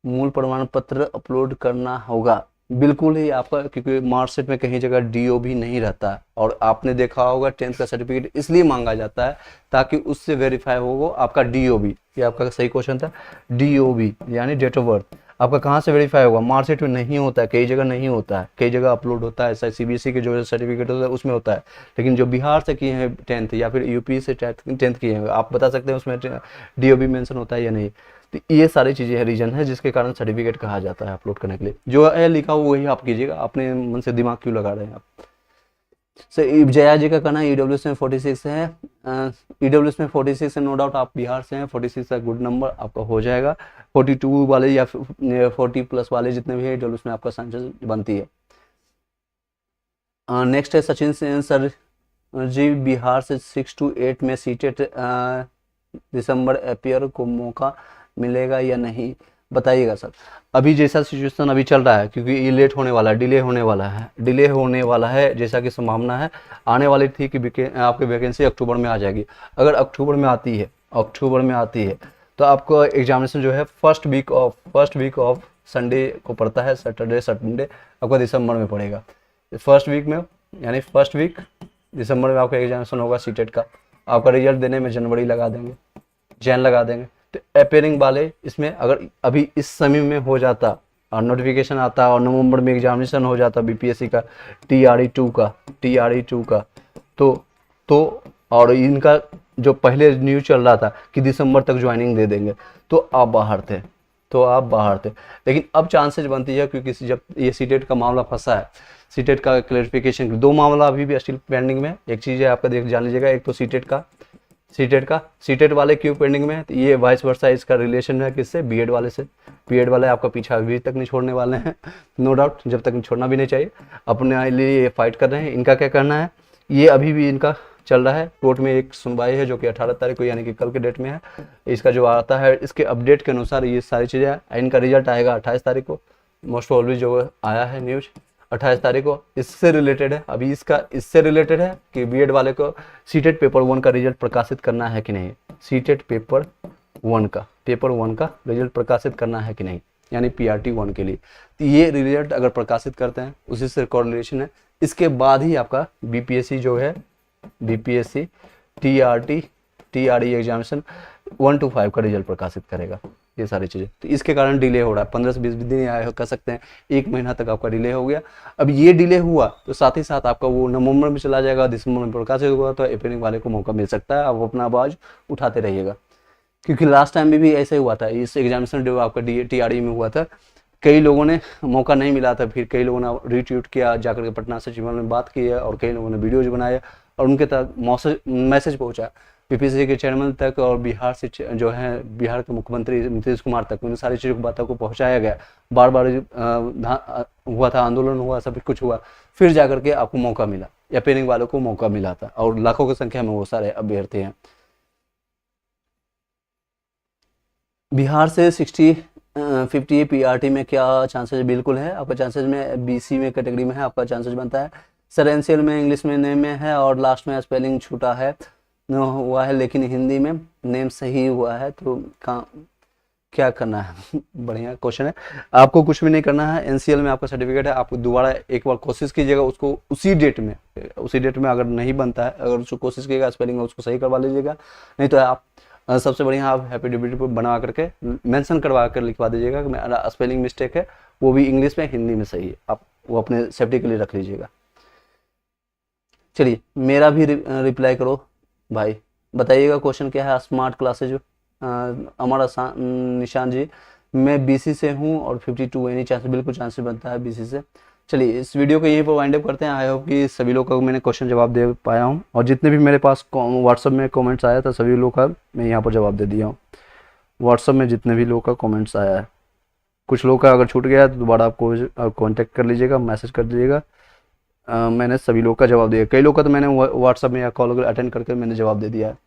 मूल प्रमाण पत्र अपलोड करना होगा, बिल्कुल ही आपका, क्योंकि मार्कशीट में कहीं जगह डीओ भी नहीं रहता है, और आपने देखा होगा 10th का सर्टिफिकेट इसलिए मांगा जाता है ताकि उससे वेरीफाई हो आपका डीओबी, ये आपका सही क्वेश्चन था, डीओबी यानी डेट ऑफ बर्थ आपका कहाँ से वेरीफाई होगा, मार्कशीट में नहीं होता है, कई जगह नहीं होता है, कई जगह अपलोड होता है, ऐसा सीबीएसई के जो सर्टिफिकेट होता है उसमें होता है, लेकिन जो बिहार से किए हैं 10th या फिर यूपी से 10th किए हैं, आप बता सकते हैं उसमें डीओबी मेंशन होता है या नहीं, तो ये सारी चीज़ें रीजन है जिसके कारण सर्टिफिकेट कहा जाता है अपलोड करने के लिए, जो है लिखा हुआ वही आप कीजिएगा, अपने मन से दिमाग क्यों लगा रहे हैं आप। सर जया जी का कहना ईडब्ल्यूएस में 46 है, ईडब्ल्यूएस में 46 है, नो डाउट आप बिहार से हैं, 46 का गुड नंबर आपका हो जाएगा, 42 वाले या 40 प्लस वाले जितने भी है ईडब्ल्यूएस में आपका चांसेस बनती है। नेक्स्ट है सचिन सेन सर, जी बिहार से 6 to 8 में सीटेट दिसंबर अपियर को मौका मिलेगा या नहीं, बताइएगा सर। अभी जैसा सिचुएशन अभी चल रहा है, क्योंकि ये लेट होने वाला है, डिले होने वाला है, डिले होने वाला है जैसा कि संभावना है। आने वाली थी कि आपकी वैकेंसी अक्टूबर में आ जाएगी। अगर अक्टूबर में आती है, अक्टूबर में आती है तो आपको एग्जामिनेशन जो है फर्स्ट वीक ऑफ संडे को पड़ता है, सैटरडे संडे आपको दिसंबर में पड़ेगा। फर्स्ट वीक में यानी फर्स्ट वीक दिसंबर में आपका एग्जामिनेशन होगा सीटेट का। आपका रिजल्ट देने में जनवरी लगा देंगे, जैन लगा देंगे। तो अपेयरिंग वाले इसमें अगर अभी इस समय में हो जाता और नोटिफिकेशन आता और नवंबर में एग्जामिनेशन हो जाता बीपीएससी का टीआरई 2 का तो और इनका जो पहले न्यूज़ चल रहा था कि दिसंबर तक ज्वाइनिंग दे देंगे, तो आप बाहर थे। लेकिन अब चांसेस बनती है, क्योंकि जब ये सीटेट का मामला फंसा है, सीटेट का क्लैरिफिकेशन 2 मामला अभी भी स्टिल पेंडिंग में। एक चीज़ है आपका जान लीजिएगा, एक तो सीटेट वाले क्यों पेंडिंग में है, तो ये वाइस वर्सा इसका रिलेशन है किससे, बीएड वाले से। बीएड वाले आपका पीछा अभी तक नहीं छोड़ने वाले हैं, नो डाउट, जब तक छोड़ना भी नहीं चाहिए। अपने लिए ये फाइट कर रहे हैं। इनका क्या करना है, ये अभी भी इनका चल रहा है। कोर्ट में एक सुनवाई है जो कि 18 तारीख को यानी कि कल के डेट में है। इसका जो आता है, इसके अपडेट के अनुसार ये सारी चीज़ें, इनका रिजल्ट आएगा 28 तारीख को, मोस्ट प्रोबेबली जो आया है न्यूज़ 28 तारीख को। इससे रिलेटेड है, अभी इससे रिलेटेड है कि बीएड वाले को सीटेट पेपर 1 का रिजल्ट प्रकाशित करना है कि नहीं, सीटेट पेपर 1 का रिजल्ट प्रकाशित करना है कि नहीं, यानी पीआरटी 1 के लिए। तो ये रिजल्ट अगर प्रकाशित करते हैं, उसी से कोरिलेशन है। इसके बाद ही आपका बीपीएससी जो है, बीपीएससी टीआरई एग्जामिनेशन 1 to 5 का रिजल्ट प्रकाशित करेगा। ये सारी चीज़ें, तो इसके कारण डिले हो रहा है। 15 से 20 दिन आए कह सकते हैं, 1 महीना तक आपका डिले हो गया। अब ये डिले हुआ तो साथ ही साथ आपका वो नवंबर में चला जाएगा, दिसंबर में प्रकाशित होगा, तो अपेयरिंग वाले को मौका मिल सकता है। आप अपना आवाज़ उठाते रहिएगा, क्योंकि लास्ट टाइम में भी ऐसा ही हुआ था। इस एग्जामिनेशन जो आपका टीआरई में हुआ था, कई लोगों ने मौका नहीं मिला था, फिर कई लोगों ने रीट्वीट किया, जाकर के पटना सचिवालय में बात की है, और कई लोगों ने वीडियोज बनाया और उनके तक मैसेज पहुंचा पीपीएससी के चेयरमैन तक, और बिहार से जो है बिहार के मुख्यमंत्री नीतीश कुमार तक, उन सारी चीज़ों की बातों को पहुंचाया गया। बार बार हुआ था, आंदोलन हुआ, सब कुछ हुआ, फिर जाकर के आपको मौका मिला, अपेयरिंग वालों को मौका मिला था, और लाखों की संख्या में वो सारे अभ्यर्थी हैं। बिहार से 50 पीआरटी में क्या चांसेस, बिल्कुल है आपका चांसेस में। बीसी में कैटेगरी में है, आपका चांसेस बनता है। सर एनसीएल में इंग्लिश में नेम में है और लास्ट में स्पेलिंग छूटा है हुआ है, लेकिन हिंदी में नेम सही हुआ है, तो क्या करना है? बढ़िया क्वेश्चन है। आपको कुछ भी नहीं करना है। एनसीएल में आपका सर्टिफिकेट है, आपको दोबारा एक बार कोशिश कीजिएगा उसको उसी डेट में अगर नहीं बनता है, अगर उसको कोशिश कीजिएगा स्पेलिंग में उसको सही करवा लीजिएगा। नहीं तो आप सबसे बढ़िया आप एफिडेविट बनवा करके मेंशन करवा कर लिखवा दीजिएगा कि मेरा स्पेलिंग मिस्टेक है, वो भी इंग्लिश में हिंदी में सही है। आप वो अपने सेफ्टी के लिए रख लीजिएगा। चलिए मेरा भी रिप्लाई करो भाई, बताइएगा क्वेश्चन क्या है। स्मार्ट क्लासेज हमारा निशान जी, मैं बीसी से हूँ और 52 एनी चांस, बिल्कुल चांसेस बनता है बीसी से। चलिए इस वीडियो को यहीं पर वाइंड अप करते हैं। आई होप कि सभी लोग का मैंने क्वेश्चन जवाब दे पाया हूँ, और जितने भी मेरे पास व्हाट्सअप में कमेंट्स आया था सभी लोग का मैं यहाँ पर जवाब दे दिया हूँ। व्हाट्सअप में जितने भी लोग का कमेंट्स आया है, कुछ लोग का अगर छूट गया तो दोबारा आपको कॉन्टेक्ट कर लीजिएगा, मैसेज कर दीजिएगा। मैंने सभी लोग का जवाब दिया, कई लोग का तो मैंने व्हाट्सअप में या कॉल अटेंड करके मैंने जवाब दे दिया है।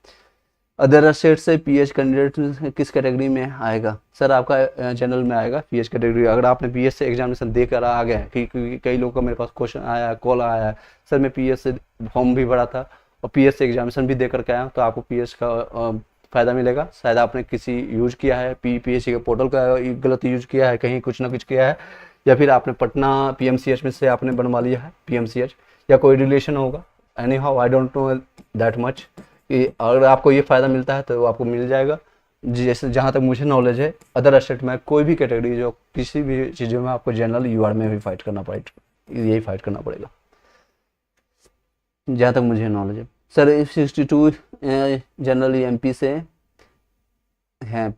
अदर स्टेट से पीएच कैंडिडेट किस कैटेगरी में आएगा? सर आपका जनरल में आएगा पीएच कैटेगरी। अगर आपने पीएच से एग्जामिनेशन देकर आ गए, क्योंकि कई लोगों का मेरे पास क्वेश्चन आया, कॉल आया है, सर मैं पीएच से फॉर्म भी भरा था और पीएच से एग्जामिनेशन भी दे करके आया, तो आपको पीएच का फ़ायदा मिलेगा। शायद आपने किसी यूज किया है पीएचसी के पोर्टल का गलत यूज किया है, कहीं कुछ ना कुछ किया है, या फिर आपने पटना पीएमसीएच में से आपने बनवा लिया है पीएमसीएच, या कोई रिलेशन होगा। Any how I don't know that much कि अगर आपको ये फ़ायदा मिलता है तो आपको मिल जाएगा। जैसे जहाँ तक मुझे नॉलेज है, अदर स्टेट में कोई भी कैटेगरी जो किसी भी चीज़ों में आपको जनरल यूआर में भी फाइट करना पड़ेगा, यही फाइट करना पड़ेगा जहाँ तक मुझे नॉलेज है। सर 62 जनरल एमपी से हैं